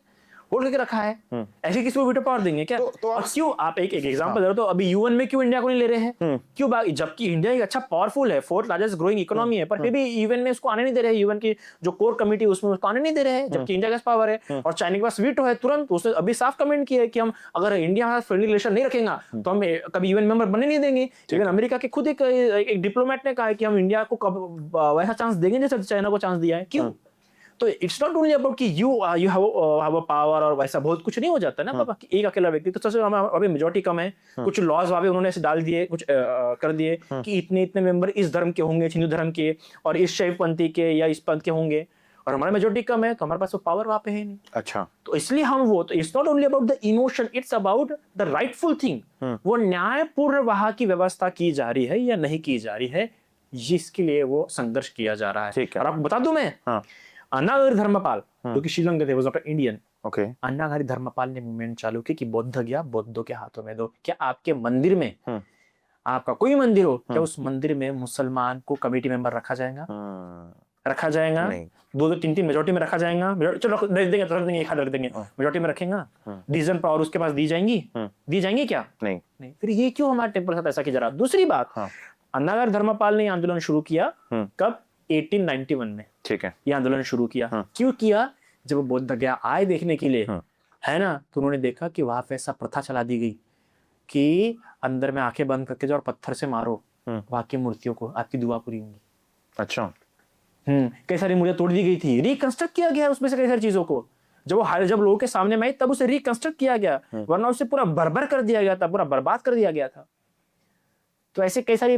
होल्ड करके रखा है। ऐसे किसी को वीटो पावर देंगे क्या? तो और क्यों, आप एक एग्जांपल दे रहे हो, तो अभी यूएन में क्यों इंडिया को नहीं ले रहे हैं? क्यों? जबकि इंडिया एक अच्छा पावरफुल है, फोर्थ लार्जेस्ट ग्रोइंग इकोनॉमी है, पर फिर भी यूएन में उसको आने नहीं दे रहे हैं। यूएन की जो कोर कमिटी उसमें उसको आने नहीं दे रहे हैं, जबकि इंडिया के पास पावर है। और चाइना के पास वीटो है। तुरंत उसने अभी साफ कमेंट किया है कि हम अगर इंडिया के साथ फ्रेंडली रिलेशन नहीं रखेगा तो हम कभी यूएन मेंबर बनने नहीं देंगे। इवन अमेरिका के खुद एक डिप्लोमेट ने कहा है कि हम इंडिया को कब वैसा चांस देंगे जैसे चाइना को चांस दिया है। क्यों? तो इट्स नॉट ओनली अबाउट कि यू हैव अ पावर, और वैसा बहुत कुछ नहीं हो जाता है ना बाबा, कि एक अकेला व्यक्ति। तो सबसे अभी मेजोरिटी कम है, कुछ लॉज वावे उन्होंने ऐसे डाल दिए, कुछ कर दिए कि इतने इतने मेंबर इस धर्म के होंगे, हिंदू धर्म के, और इस शैव पंथी के या इस पंथ के होंगे, और हमारा मेजोरिटी कम है, तो हमारे पास वो पावर वहां पे है नहीं। अच्छा, तो इसलिए हम वो, तो it's not only about the emotion, it's about the rightful thing. वो न्यायपूर्ण वहां की व्यवस्था की जा रही है या नहीं की जा रही है, जिसके लिए वो संघर्ष किया जा रहा है। और आपको बता दूं मैं, अन्नागारी धर्मपाल जो कि श्रीलंका थे, वो इंडियन, ओके, अन्नागारी धर्मपाल ने मूवमेंट चालू की कि बौद्ध गया, बौद्धों के हाथों में दो। क्या आपके मंदिर में, आपका कोई मंदिर हो, क्या उस मंदिर में मुसलमान को कमेटी मेंबर रखा जाएगा? रखा जाएगा? नहीं। 2-3 मेजोरिटी में रखा जाएगा। चलो रख देंगे, तो रख देंगे, एक हाथ रख देंगे, मेजोरिटी में रखेगा। डिसीजन पावर उसके पास दी जाएंगी? दी जाएंगी क्या? नहीं। नहीं। फिर ये क्यों हमारे टेम्पल के साथ ऐसा किया जा रहा? दूसरी बात, अन्नागारी धर्मपाल ने आंदोलन शुरू किया कब? 1891 में। ठीक है, ये आंदोलन शुरू किया। क्यों किया? जब वो बौद्ध गया आए देखने के लिए, है ना, तो उन्होंने देखा कि वहां पे ऐसा प्रथा चला दी गई कि अंदर में आंखें बंद करके जाओ और पत्थर से मारो, वहां की मूर्तियों को, आपकी दुआ पूरी होंगी। अच्छा। कई सारी मूर्तियां तोड़ दी गई थी, रिकंस्ट्रक्ट किया गया उसमें से कई सारी चीजों को, जब लोगों के सामने में आई तब उसे रिकंस्ट्रक्ट किया गया, वरना उसे पूरा बर्बाद कर दिया गया था, पूरा बर्बाद कर दिया गया था। तो ऐसे कई सारी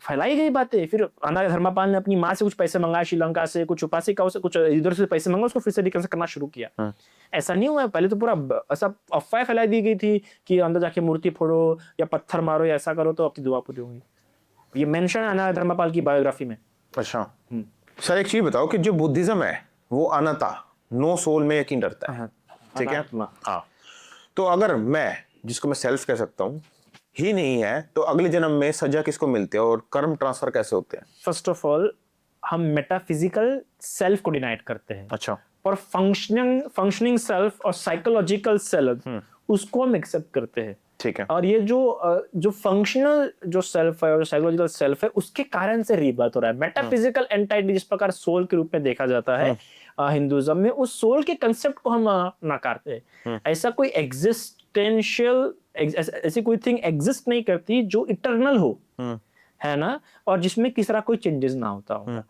फैलाई गई बातें। फिर अनार्य धर्मपाल ने अपनी माँ से कुछ पैसे मंगाए, श्रीलंका से कुछ उपासिकाओं से कुछ इधर से पैसे मंगा, उसको फिर से रिकंस्ट्रक्ट करना शुरू किया। ऐसा नहीं हुआ, पहले तो पूरा ऐसा अफवाह फैलाई दी गई थी कि अंदर जाके मूर्ति फोड़ो या पत्थर मारो या ऐसा करो तो आपकी दुआ पूरी होगी। ये मेंशन है अनार्य धर्मपाल की बायोग्राफी में। अच्छा सर, एक चीज बताओ कि जो बुद्धिज्म है वो अनाता, नो सोल में यकीन रखता है, ठीक है? हाँ, तो अगर मैं, जिसको मैं सेल्फ कह सकता हूँ, ही नहीं है, तो अगले जन्म में सजा किसको मिलती है और कर्म ट्रांसफर कैसे होते हैं? फर्स्ट ऑफ ऑल हम मेटाफिजिकल सेल्फ को डिनाइट करते हैं। अच्छा। और फंक्शनिंग सेल्फ और साइकोलॉजिकल सेल्फ उसको हम एक्सेप्ट करते हैं, ठीक है। और ये जो फंक्शनल जो सेल्फ है और साइकोलॉजिकल सेल्फ है उसके कारण से रीबर्थ हो रहा है। मेटाफिजिकल एंटाइटी जिस प्रकार सोल के रूप में देखा जाता है हिंदुइज्म में, उस सोल के कंसेप्ट को हम नकारते हैं। ऐसा कोई एग्जिस्टेंशियल ऐसी कोई थिंग एग्जिस्ट नहीं करती जो इटर्नल हो, है ना, और जिसमें किसी तरह कोई चेंजेस ना होता हो।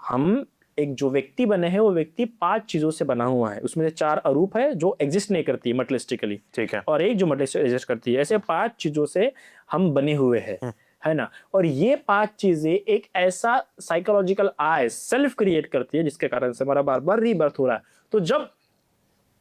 हम एक जो व्यक्ति बने हैं वो व्यक्ति 5 चीजों से बना हुआ है, उसमें से 4 अरूप है जो एग्जिस्ट नहीं करती मटेरियलिस्टिकली, ठीक है, और एक जो मटेरियलिस्टिक एग्जिस्ट करती है। ऐसे 5 चीजों से हम बने हुए हैं, है ना, और ये 5 चीजें एक ऐसा साइकोलॉजिकल आई सेल्फ क्रिएट करती है जिसके कारण से हमारा बार बार रीबर्थ हो रहा है। तो जब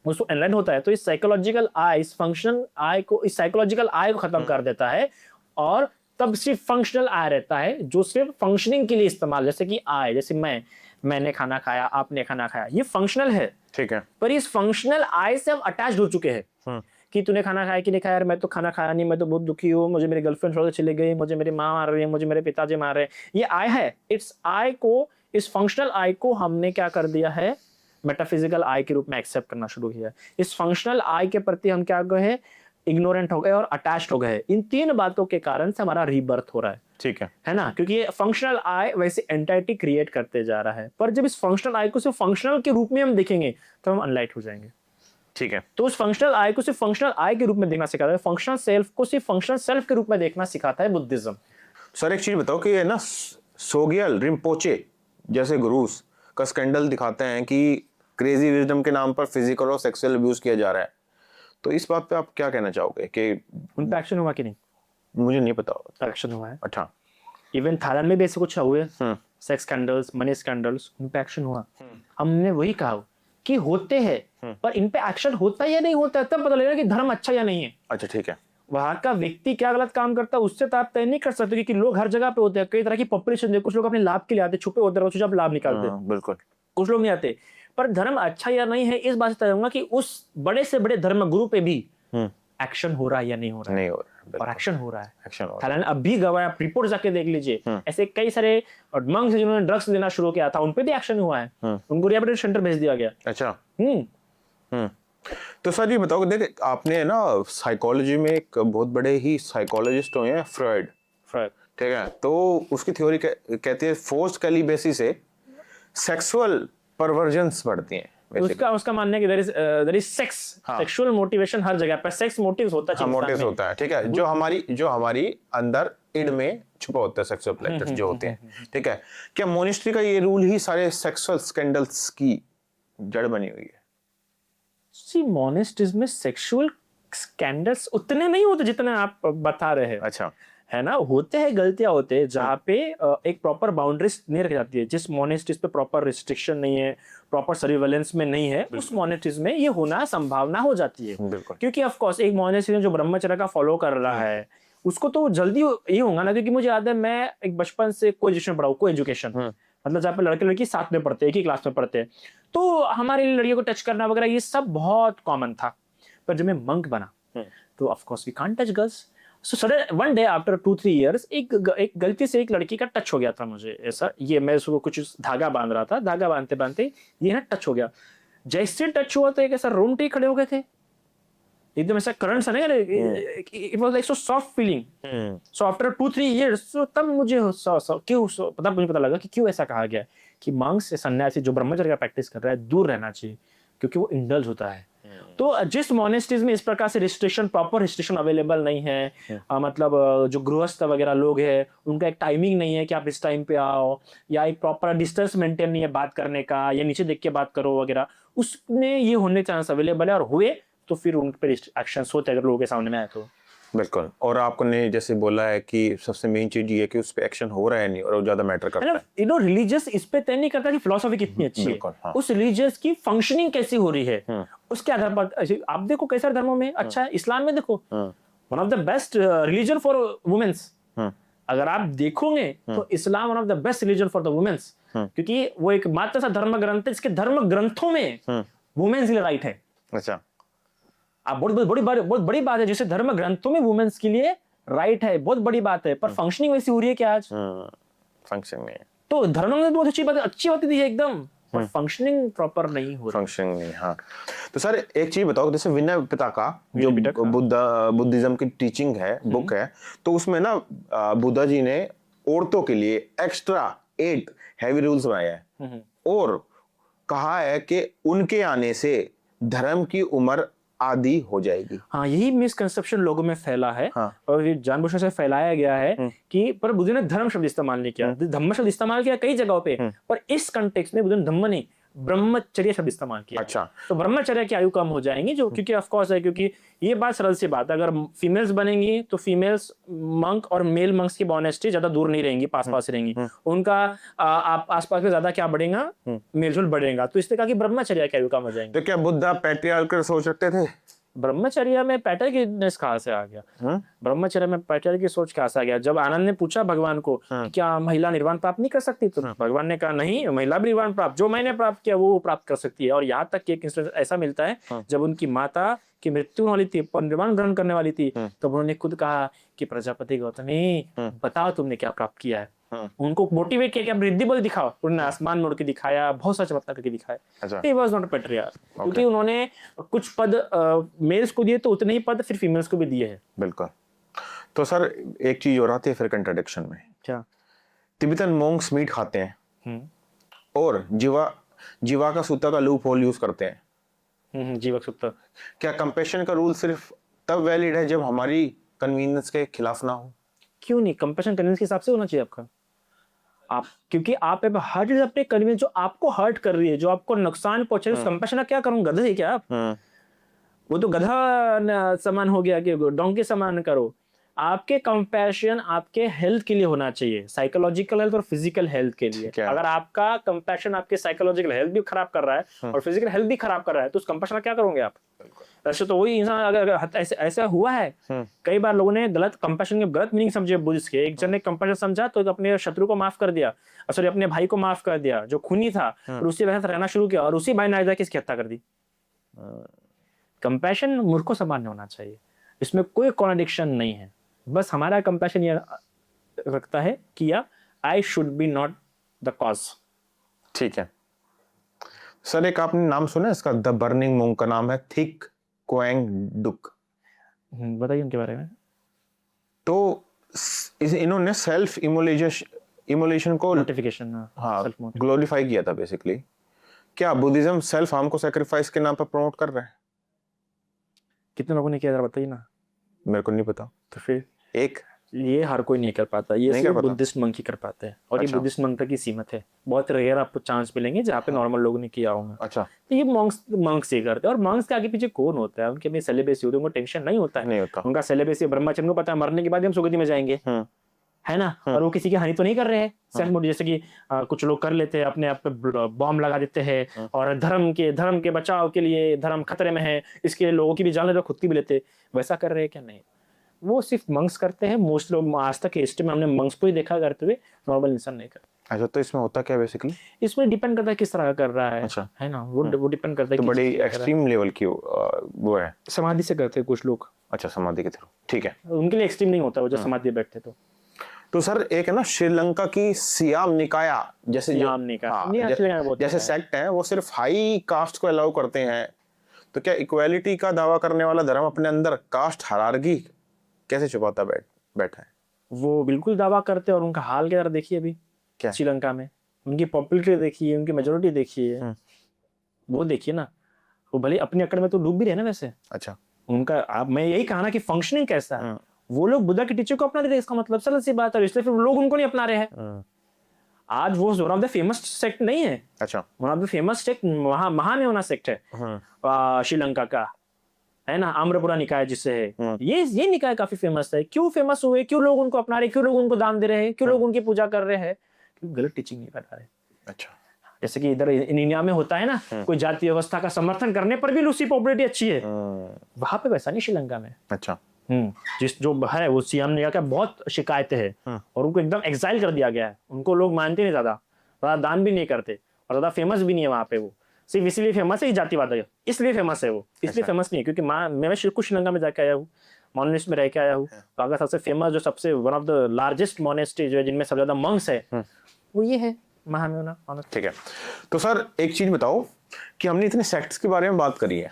उसको एनलाइन होता है तो इस साइकोलॉजिकल आई, इस फंक्शनल आई को, इस साइकोलॉजिकल आई को खत्म कर देता है, और तब सिर्फ फंक्शनल आई रहता है जो सिर्फ फंक्शनिंग के लिए इस्तेमाल, जैसे कि आई, जैसे मैंने खाना खाया, आपने खाना खाया, ये फंक्शनल है, ठीक है। पर इस फंक्शनल आई से हम अटैच्ड हो चुके हैं कि तूने खाना खाया कि नहीं खाया, यार मैं तो खाना खाया नहीं, मैं तो बहुत दुखी हूँ, मुझे मेरी गर्लफ्रेंड छोड़ के चले गई, मुझे मेरी माँ मार रही है, मुझे मेरे पिताजी मार रहे हैं। ये आई है, इस आई को, इस फंक्शनल आई को हमने क्या कर दिया है, मेटाफिजिकल आई के रूप में एक्सेप्ट करना शुरू किया। इस फंक्शनल आई के प्रति हम क्या गए, इग्नोरेंट हो गए और अटैच्ड हो गए। इन 3 बातों के कारण से हमारा रीबर्थ हो रहा है, ठीक है ना, क्योंकि ये फंक्शनल आई वैसे एंटाइटी क्रिएट करते जा रहा है। पर जब इस फंक्शनल आई को सिर्फ फंक्शनल के रूप में हम देखेंगे तो हम अनलाइट हो जाएंगे। ठीक है, तो उस फंक्शनल आई को सिर्फ फंक्शनल आई के रूप में देखना सिखाता है, फंक्शनल सेल्फ को सिर्फ फंक्शनल सेल्फ के रूप में देखना सिखाता है बुद्धिज्म। सर एक चीज बताओ कि ये ना सोग्यल रिम्पोचे जैसे गुरुस का स्कैंडल दिखाते हैं कि क्रेजी विजडम के नाम पर फिजिकल और सेक्सुअल अब्यूज किया जा रहा है, तो इस बात पे आप क्या कहना चाहोगे कि उन पे एक्शन हुआ कि नहीं? मुझे नहीं पता। एक्शन हुआ है। अच्छा, इवन थाईलैंड में भी ऐसे कुछ हुए सेक्स स्कैंडल्स, मनी स्कैंडल्स, उन पे एक्शन हुआ। हमने वही कहा कि होते हैं, पर इन पे एक्शन होता है या नहीं होता है तब पता लगेगा कि धर्म अच्छा या नहीं है। अच्छा, ठीक है। वहां का व्यक्ति क्या गलत काम करता है उससे तो आप तय नहीं कर सकते, क्योंकि लोग हर जगह पे होते हैं, कई तरह की पॉपुलेशन है, कुछ लोग अपने लाभ के लिए आते, छुपे होते हैं, लाभ निकालते हैं, बिल्कुल, कुछ लोग नहीं आते। पर धर्म अच्छा या नहीं है इस बात से तय होगा कि उस बड़े से बड़े धर्म गुरु पे भी एक्शन हो रहा है या नहीं हो रहा है। नहीं हो रहा है, और एक्शन हो रहा है, एक्शन हो रहा है। थाईलैंड अब भी गवाह, आप रिपोर्ट जाके देख लीजिए, ऐसे कई सारे मंक्स जिन्होंने ड्रग्स लेना शुरू किया था उन पे भी एक्शन हुआ है, उनको रिहैबिलिटेशन सेंटर भेज दिया गया। अच्छा। तो सर ये बताओ, देखिए आपने ना साइकोलॉजी में एक बहुत बड़े ही साइकोलॉजिस्ट हुए हैं फ्रॉइड, ठीक है, तो उसकी थ्योरी कहती है फोर्स्ड कैलिबेसी से सेक्सुअल परवर्जन्स बढ़ती हैं। उसका मानना है कि there is sex, sexual motivation हर जगह पर, सेक्स मोटिव्स होता है, मोटिव्स होता है, ठीक है, जो हमारी अंदर इड में छुपा होता है, सेक्सुअल प्लेजर्स जो होते हैं, ठीक है। क्या मोनेस्ट्री का ये रूल ही सारे सेक्सुअल स्कैंडल्स की जड़ बनी हुई है? सी मोनेस्ट्रीज में सेक्सुअल स्कैंडल्स उतने नहीं होते जितने आप बता रहे हैं। अच्छा, है ना, होते हैं, गलतियां होते हैं जहाँ पे एक प्रॉपर बाउंड्रीज नहीं रखी जाती है। जिस मोनेस्ट्रीज पे प्रॉपर रिस्ट्रिक्शन नहीं है, प्रॉपर सर्विलेंस में नहीं है, उस मोनेस्ट्रीज में ये होना संभावना हो जाती है, क्योंकि ऑफ कोर्स एक मोनेस्ट्री जो ब्रह्मचर्य का फॉलो कर रहा है उसको तो जल्दी ये होगा ना, क्योंकि मुझे याद है मैं एक बचपन से को एजुकेशन पढ़ा हूँ, को एजुकेशन मतलब जहाँ पे लड़के लड़की साथ में पढ़ते हैं, एक ही क्लास में पढ़ते हैं, तो हमारे लिए लड़कियों को टच करना वगैरह ये सब बहुत कॉमन था। पर जब मैं मंक बना तो of course we can't touch girls. So sudden one day after 2-3 years एक गलती से एक लड़की का टच हो गया था मुझे, ऐसा, ये मैं उसको कुछ धागा बांध रहा था, धागा बांधते बांधते ये ना टच हो गया। जैसे टच हुआ तो एक ऐसा रोंगटे खड़े हो गए थे, एकदम ऐसा करंट सा नहीं, it was like so soft feeling. So after 2-3 years तब मुझे पता लगा कि क्यों ऐसा कहा गया कि मांस से सन्यासी जो ब्रह्मचर्य का प्रैक्टिस कर रहा है दूर रहना चाहिए, क्योंकि वो इंडल्ज होता है। तो जिस मोनेस्ट्रीज में इस प्रकार से रिस्ट्रिक्शन, प्रॉपर रिस्ट्रिक्शन अवेलेबल नहीं है, मतलब जो गृहस्थ वगैरह लोग हैं उनका एक टाइमिंग नहीं है कि आप इस टाइम पे आओ, या एक प्रॉपर डिस्टेंस मेंटेन नहीं है बात करने का, या नीचे देख के बात करो वगैरह, उसमें ये होने चांस अवेलेबल है, और हुए तो फिर उन पर एक्शन होते हैं अगर लोगों के सामने में आए तो। बिल्कुल। और आपने जैसे बोला है कि सबसे मेन चीज ये है कि उस पे एक्शन हो रहा है नहीं, और वो ज्यादा मैटर करता है। यू नो रिलीजियस इस पे तय नहीं करता कि फिलोसफी कितनी अच्छी है, बिल्कुल, हाँ। उस रिलीजियस की फंक्शनिंग कैसी हो रही है उसके आधार पर। आप देखो कई सारे धर्मों में अच्छा है, इस्लाम में देखो one of the best religion for womens, अगर आप देखोगे तो Islam one of the best religion for the womens, क्योंकि वो एक मात्र सा धर्म ग्रंथ है जिसके धर्म ग्रंथों में वुमेन्स के लिए राइट है। अच्छा, आप बहुत बड़ी बात है, जैसे धर्म ग्रंथों में वुमेन्स के लिए राइट है, बहुत बड़ी बात है, पर फंक्शनिंग वैसी हो रही है क्या आज? फंक्शन में तो धर्म में बहुत अच्छी बात दी है एकदम, पर फंक्शनिंग प्रॉपर नहीं हो रही। फंक्शनिंग नहीं, हाँ। तो सर एक चीज बताओ, जैसे विनय पिटका जो पिटक, हाँ। बुद्धिज्म की टीचिंग है, बुक है, तो उसमें ना बुद्धा जी ने औरतों के लिए एक्स्ट्रा 8 हैवी रूल्स बनाए हैं, और कहा है कि उनके आने से धर्म की उम्र आदि हो जाएगी। हाँ, यही मिसकंसेप्शन लोगों में फैला है, हाँ। और ये जानबूझकर से फैलाया गया है कि, पर बुद्ध ने धर्म शब्द इस्तेमाल नहीं किया, धम्म शब्द इस्तेमाल किया कई जगहों पे, पर इस कंटेक्स्ट में बुद्ध ने धम्म नहीं, ब्रह्मचर्य शब्द इस्तेमाल किया। अच्छा। तो ब्रह्मचर्य की आयु कम हो जाएंगी, जो क्योंकि ऑफ कोर्स है, क्योंकि ये बात सरल सी बात है, अगर फीमेल्स बनेंगी तो फीमेल्स मंक और मेल मंक्स की मोनेस्ट्री ज्यादा दूर नहीं रहेंगी, पास पास रहेंगी, उनका आप आसपास में ज्यादा क्या बढ़ेगा, मेलजोल बढ़ेगा, तो इसलिए कहा कि ब्रह्मचर्य की आयु कम हो जाएंगी। तो क्या बुद्धा पैट्रियार्कल सोच रखते थे? ब्रह्मचर्य में पैटर्न कहाँ से आ गया? ब्रह्मचर्य में पैटर्न की सोच कहाँ से आ गया? जब आनंद ने पूछा भगवान को कि क्या महिला निर्वाण प्राप्त नहीं कर सकती, तो भगवान ने कहा नहीं, महिला भी निर्वाण प्राप्त, जो मैंने प्राप्त किया वो प्राप्त कर सकती है। और यहाँ तक कि एक इंस्टेंस ऐसा मिलता है जब उनकी माता की मृत्यु होने वाली थी, निर्वाण ग्रहण करने वाली थी, तो उन्होंने खुद कहा कि प्रजापति गौतमी बताओ तुमने क्या प्राप्त किया है। उनको मोटिवेट किया कि आप रिद्धि बल दिखाओ, उन्होंने आसमान में उड़ के दिखाया, बहुत सा चमत्कार करके दिखाया। अच्छा। He was not a patriarch, क्योंकि उन्होंने कुछ पद मेल्स को दिए तो उतने ही पद फिर फीमेल्स को भी दिए हैं। बिल्कुल। तो सर एक चीज और आती है फिर कंट्राडिक्शन में, क्या? तिब्बतन मोंक्स मीट खाते हैं और जीवा का सूत्र का लूप होल यूज करते हैं। जीवक सूत्र। क्या कंपैशन का रूल सिर्फ तब वैलिड है जब हमारी कन्वीनियंस के खिलाफ ना हो? क्यों नहीं, कंपैशन कन्वीनियंस के हिसाब से होना चाहिए आपका। आप क्योंकि आप हर चीज अपने कन्वीनियंस, जो आपको हर्ट कर रही है, जो आपको नुकसान पहुंचे, उस कंपैशन क्या करूंगा? गधे क्या आप? वो तो गधा समान हो गया कि डोंकी समान करो। आपके कंपैशन आपके हेल्थ के लिए होना चाहिए, साइकोलॉजिकल हेल्थ और फिजिकल हेल्थ के लिए। अगर आपका कंपैशन आपके साइकोलॉजिकल हेल्थ भी खराब कर रहा है और फिजिकल हेल्थ भी खराब कर रहा है, तो उस कंपैशन क्या करोगे आप? ऐसे तो वही इंसान, अगर ऐसा हुआ है कई बार, लोगों ने गलत कंपैशन के गलत मीनिंग समझे बुद्धिस्ट के। एक जन ने कंपैशन समझा तो अपने शत्रु को माफ कर दिया, सॉरी अपने भाई को माफ कर दिया जो खूनी था, और उसी वजह से रहना शुरू किया, और उसी भाई ने जाके इसकी हत्या कर दी। कंपैशन मूर्खों समान होना चाहिए, इसमें कोई कॉन्ट्रडिक्शन नहीं है। बस हमारा कंपैशन ये रखता है कि I should be not the cause. ठीक है सर, एक आपने नाम सुना इसका, द बर्निंग मोंक का नाम है थिक क्वेंग डुक। बताइए उनके बारे में। तो इन्होंने सेल्फ इमोलेशन को नोटिफिकेशन, हाँ ग्लोरीफाई किया था बेसिकली। क्या बुद्धिज्म सेल्फ हार्म को सैक्रिफाइस के नाम पर प्रमोट कर रहा है? कितने लोगों ने किया, जरा बताइए ना। मेरे को नहीं पता। तो फिर एक ये हर कोई नहीं कर पाता, ये सिर्फ बुद्धिस्ट मंक ही कर पाते हैं, और ये बुद्धिस्ट मंक तक ही सीमित है। बहुत रेयर आपको चांस मिलेंगे जहाँ पे नॉर्मल लोगों ने किया होगा। अच्छा। तो ये मंक्स ये करते हैं, और मंक्स के आगे पीछे कौन होता है? उनके अपनी सेलिबेसी होती है, उनको टेंशन नहीं होता है। नहीं होता। उनका सेलिबेसी ब्रह्मचर्य को पता है, मरने के बाद हम सुगति में जाएंगे, है ना। और वो किसी की हानि तो नहीं कर रहे हैं सेल्फ मोटिव, जैसे कि कुछ लोग कर लेते हैं, अपने आप पे बॉम्ब लगा देते हैं, और धर्म के बचाव के लिए, धर्म खतरे में है इसके लिए लोगों की भी जान लेते, खुद की भी लेते। वैसा कर रहे हैं क्या? नहीं, वो सिर्फ मंक्स करते हैं। मोस्ट लोग आज तक हिस्ट्री में हमने मंक्स को ही देखा करते हुए, नॉर्मल इंसान नहीं करते। अच्छा, तो इसमें होता क्या बेसिकली? इसमें डिपेंड करता है किस तरह का कर रहा है। अच्छा। है ना, वो डिपेंड करता है। तो बड़ी एक्सट्रीम लेवल की वो है, समाधि से करते हैं कुछ लोग। अच्छा, समाधि के थ्रू, ठीक है। उनके लिए एक्सट्रीम नहीं होता वो जो समाधि बैठते। तो सर एक है ना श्रीलंका की सियाम निकाया जैसे जैसे सेक्ट है, वो सिर्फ हाई कास्ट को अलाउ करते हैं। तो क्या इक्वालिटी का दावा करने वाला धर्म अपने अंदर कास्ट हायरार्की कैसे छुपाता बैठा है? वो बिल्कुल दावा करते हैं, और उनका हाल क्या देखिए अभी क्या श्रीलंका में, उनकी पॉपुलरिटी देखिए, उनकी मेजोरिटी देखिए, वो देखिए ना। वो भले अपनी अकड़ में तो डूब भी रहे ना वैसे, अच्छा। उनका मैं यही कहा ना कि फंक्शनिंग कैसा है, वो लोग बुद्धा के टीचर को अपना रहे, इसका मतलब सरल सी बात है, इसलिए फिर लोग उनको नहीं अपना रहे हैं। आज वो one of the famous sect नहीं है, अच्छा। One of the famous sect Mahamevnawa sect है श्रीलंका का, है ना, आम्रपुरा निकाय जिससे है, ये निकाय काफी फेमस है। क्यों फेमस हुए, क्यों लोग उनको अपना रहे, क्यों लोग उनको दान दे रहे हैं, क्यों लोग उनकी पूजा कर रहे हैं, क्यों गलत टीचिंग नहीं कर रहे। अच्छा। जैसे कि इधर इंडिया में होता है ना, कोई जाति व्यवस्था का समर्थन करने पर भी उसकी पॉपुलैरिटी अच्छी है, वहां पे वैसा नहीं श्रीलंका में। अच्छा। जिस जो है वो सीएम ने क्या बहुत शिकायतें हैं और उनको एकदम एक्साइल कर दिया गया है, उनको लोग मानते नहीं, ज्यादा दान भी नहीं करते और ज्यादा फेमस भी नहीं है वहां पे। वो सिर्फ इसलिए फेमस है, जातिवाद है इसलिए फेमस है, वो इसलिए फेमस नहीं है क्योंकि मैं श्रीलंका में जाके आया हूँ, मॉनेस्ट में रह के आया हूँ, तो अगर सबसे फेमस जो सबसे one of the largest monastery जो है जिनमें सबसे ज्यादा मंक्स है वो ये है महामेवना। ठीक है, तो सर एक चीज बताओ कि हमने इतने सेक्ट्स के बारे में बात करी है,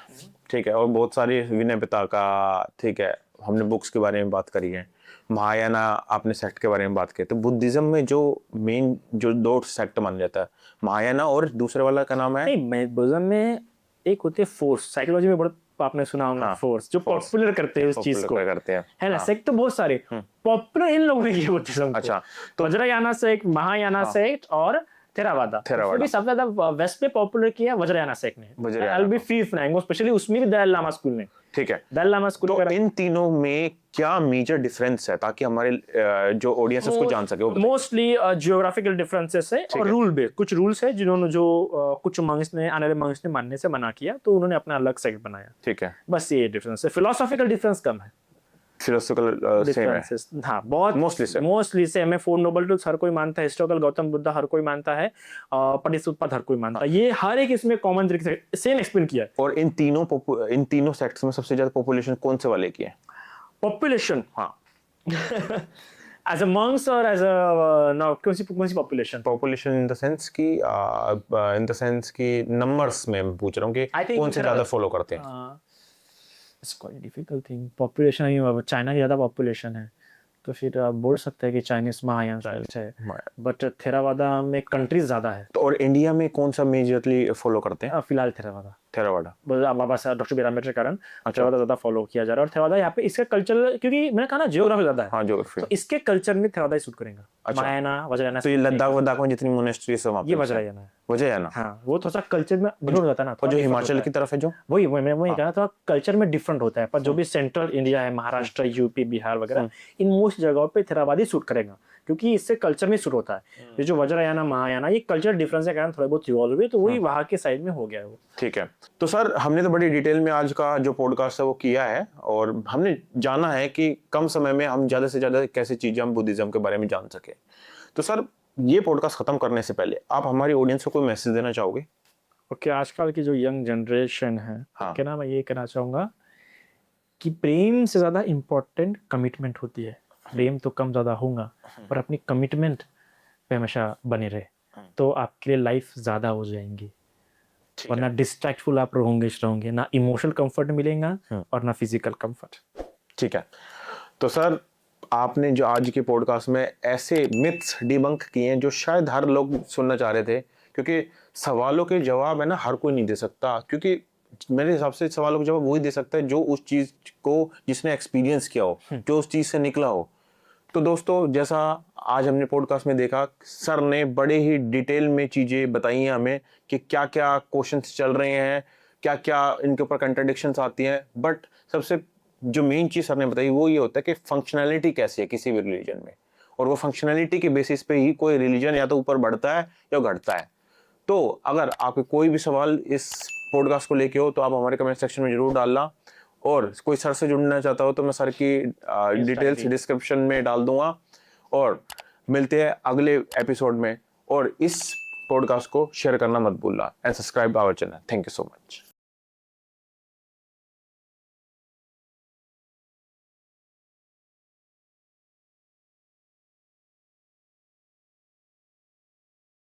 ठीक है, और बहुत सारी विनय पिता का, ठीक है, हमने बुक्स के बारे में बात करी है, महायाना आपने सेक्ट के बारे में बात की, तो बुद्धिज्म में जो मेन जो दो सेक्ट माना जाता है, महायाना और दूसरे वाला का नाम है? नहीं, बुद्धिज्म में एक होते हैं फोर्स, साइकोलॉजी में बहुत आपने सुना होगा, फोर्स जो पॉपुलर करते हैं उस चीज को, करते हैं, है ना। सेक्ट तो बहुत सारे पॉपुलर इन लोगों ने किया बुद्धिज्म को। अच्छा, तो वज्रयाना सेक्ट, महायाना सेक्ट और थेरावादा भी सबसे ज्यादा वेस्ट में पॉपुलर किया वज्रयाना सेक्ट ने। I will be free Frank, specially उसमें भी दलाई लामा स्कूल ने। ठीक है, दलाई लामा स्कूल। तो इन तीनों में क्या मेजर डिफरेंस है ताकि हमारे जो ऑडियंस उसको जान सके? मोस्टली जियोग्राफिकल डिफरेंसेस है और रूल बेस्ड, कुछ रूल्स है जिन्होंने जो कुछ मंक्स ने, आने वाले मंक्स ने मानने से मना किया तो उन्होंने अपना अलग सेक्ट बनाया। ठीक है, बस ये डिफरेंस है, फिलोसॉफिकल डिफरेंस कम है, फिलोसॉफिकल सेम है। हाँ, बहुत मोस्टली सेम है। फोर नोबल ट्रूथ्स हर कोई मानता है, हिस्टोरिकल गौतम बुद्धा हर कोई मानता है, पटिशुत्पाद हर कोई मानता है, ये हर एक इसमें कॉमन तरीके से सेम एक्सप्लेन किया है। और इन तीनों सेक्ट्स में सबसे ज्यादा पॉपुलेशन कौन से वाले की है? पॉपुलेशन, हाँ एज अ मंक्स और एज अ कौन सी population? Population in the sense की नंबर्स में मैं पूछ रहा हूँ कि कौन से ज्यादा फॉलो करते हैं? It's quite a difficult thing. Population he China की ज़्यादा पॉपुलेशन है तो फिर आप बोल सकते हैं कि चाइनीज महायान सेक्ट है, बट थेरावादा में कंट्रीज ज़्यादा है। तो और इंडिया में कौन सा मेजरली फॉलो करते हैं? फिलहाल थेरावादा बाबा साहब डॉक्टर बी आम्बेडकर के कारण थेरावादा ज़्यादा फॉलो किया जा रहा है। और थेरावादा यहाँ पे इसका कल्चर, क्योंकि मैंने कहा ना जियोग्राफी ज़्यादा है, हाँ जियोग्राफी, तो इसके कल्चर में थेरावादा ही सूट करेगा। महायाना, वज्रयाना, तो ये लद्दाख में जितनी मोनेस्ट्री है ये वज्रयाना है। वज्रयाना, हाँ, वो थोड़ा सा कल्चर में डिफरेंट हो जाता है ना, और जो हिमाचल की तरफ है जो वही मैं कहा था कल्चर में डिफरेंट होता है, पर जो भी सेंट्रल इंडिया है, महाराष्ट्र, यूपी, बिहार वगैरह, इन मोस्ट जगहों पे थेरावादी सूट करेगा क्योंकि इससे कल्चर में सूट होता है। ये जो वज्रयाना, महायाना, ये कल्चर डिफरेंस के कारण थोड़े बहुत इवॉल्व हुए, तो वही वहाँ के साइड में हो गया है वो। ठीक है, तो सर हमने तो बड़ी डिटेल में आज का जो पॉडकास्ट है वो किया है और हमने जाना है कि कम समय में हम ज्यादा से ज्यादा कैसी चीजें हम बुद्धिज्म के बारे में जान सके। तो सर ये पॉडकास्ट खत्म करने से पहले आप हमारी ऑडियंस को कोई मैसेज देना चाहोगे? ओके, आजकल की जो यंग जनरेशन है, क्या ना, मैं ये कहना चाहूंगा कि प्रेम से ज्यादा इम्पोर्टेंट कमिटमेंट होती है। प्रेम तो कम ज्यादा होगा पर अपनी कमिटमेंट पे हमेशा बने रहे तो आपके लिए लाइफ ज्यादा हो जाएंगी, वरना डिस्ट्रैक्टफुल आप रहोगे, ना इमोशनल कंफर्ट मिलेगा और ना फिजिकल कंफर्ट। ठीक है, तो सर आपने जो आज के पॉडकास्ट में ऐसे मिथ्स डिबंक किए हैं जो शायद हर लोग सुनना चाह रहे थे, क्योंकि सवालों के जवाब है ना हर कोई नहीं दे सकता, क्योंकि मेरे हिसाब से सवालों का जवाब वही दे सकता है जो उस चीज को जिसने एक्सपीरियंस किया हो, जो उस चीज से निकला हो। तो दोस्तों, जैसा आज हमने पॉडकास्ट में देखा, सर ने बड़े ही डिटेल में चीजें बताई हैं हमें कि क्या क्या क्वेश्चंस चल रहे हैं, क्या क्या इनके ऊपर कंट्राडिक्शंस आती हैं, बट सबसे जो मेन चीज सर ने बताई वो ये होता है कि फंक्शनैलिटी कैसी है किसी भी रिलीजन में, और वो फंक्शनैलिटी के बेसिस पे ही कोई रिलीजन या तो ऊपर बढ़ता है या घटता है। तो अगर आपके कोई भी सवाल इस पॉडकास्ट को लेके हो तो आप हमारे कमेंट सेक्शन में जरूर डालना, और कोई सर से जुड़ना चाहता हो तो मैं सर की डिटेल्स डिस्क्रिप्शन में डाल दूंगा। और मिलते हैं अगले एपिसोड में, और इस पॉडकास्ट को शेयर करना मत भूलना and subscribe our channel. Thank you so much.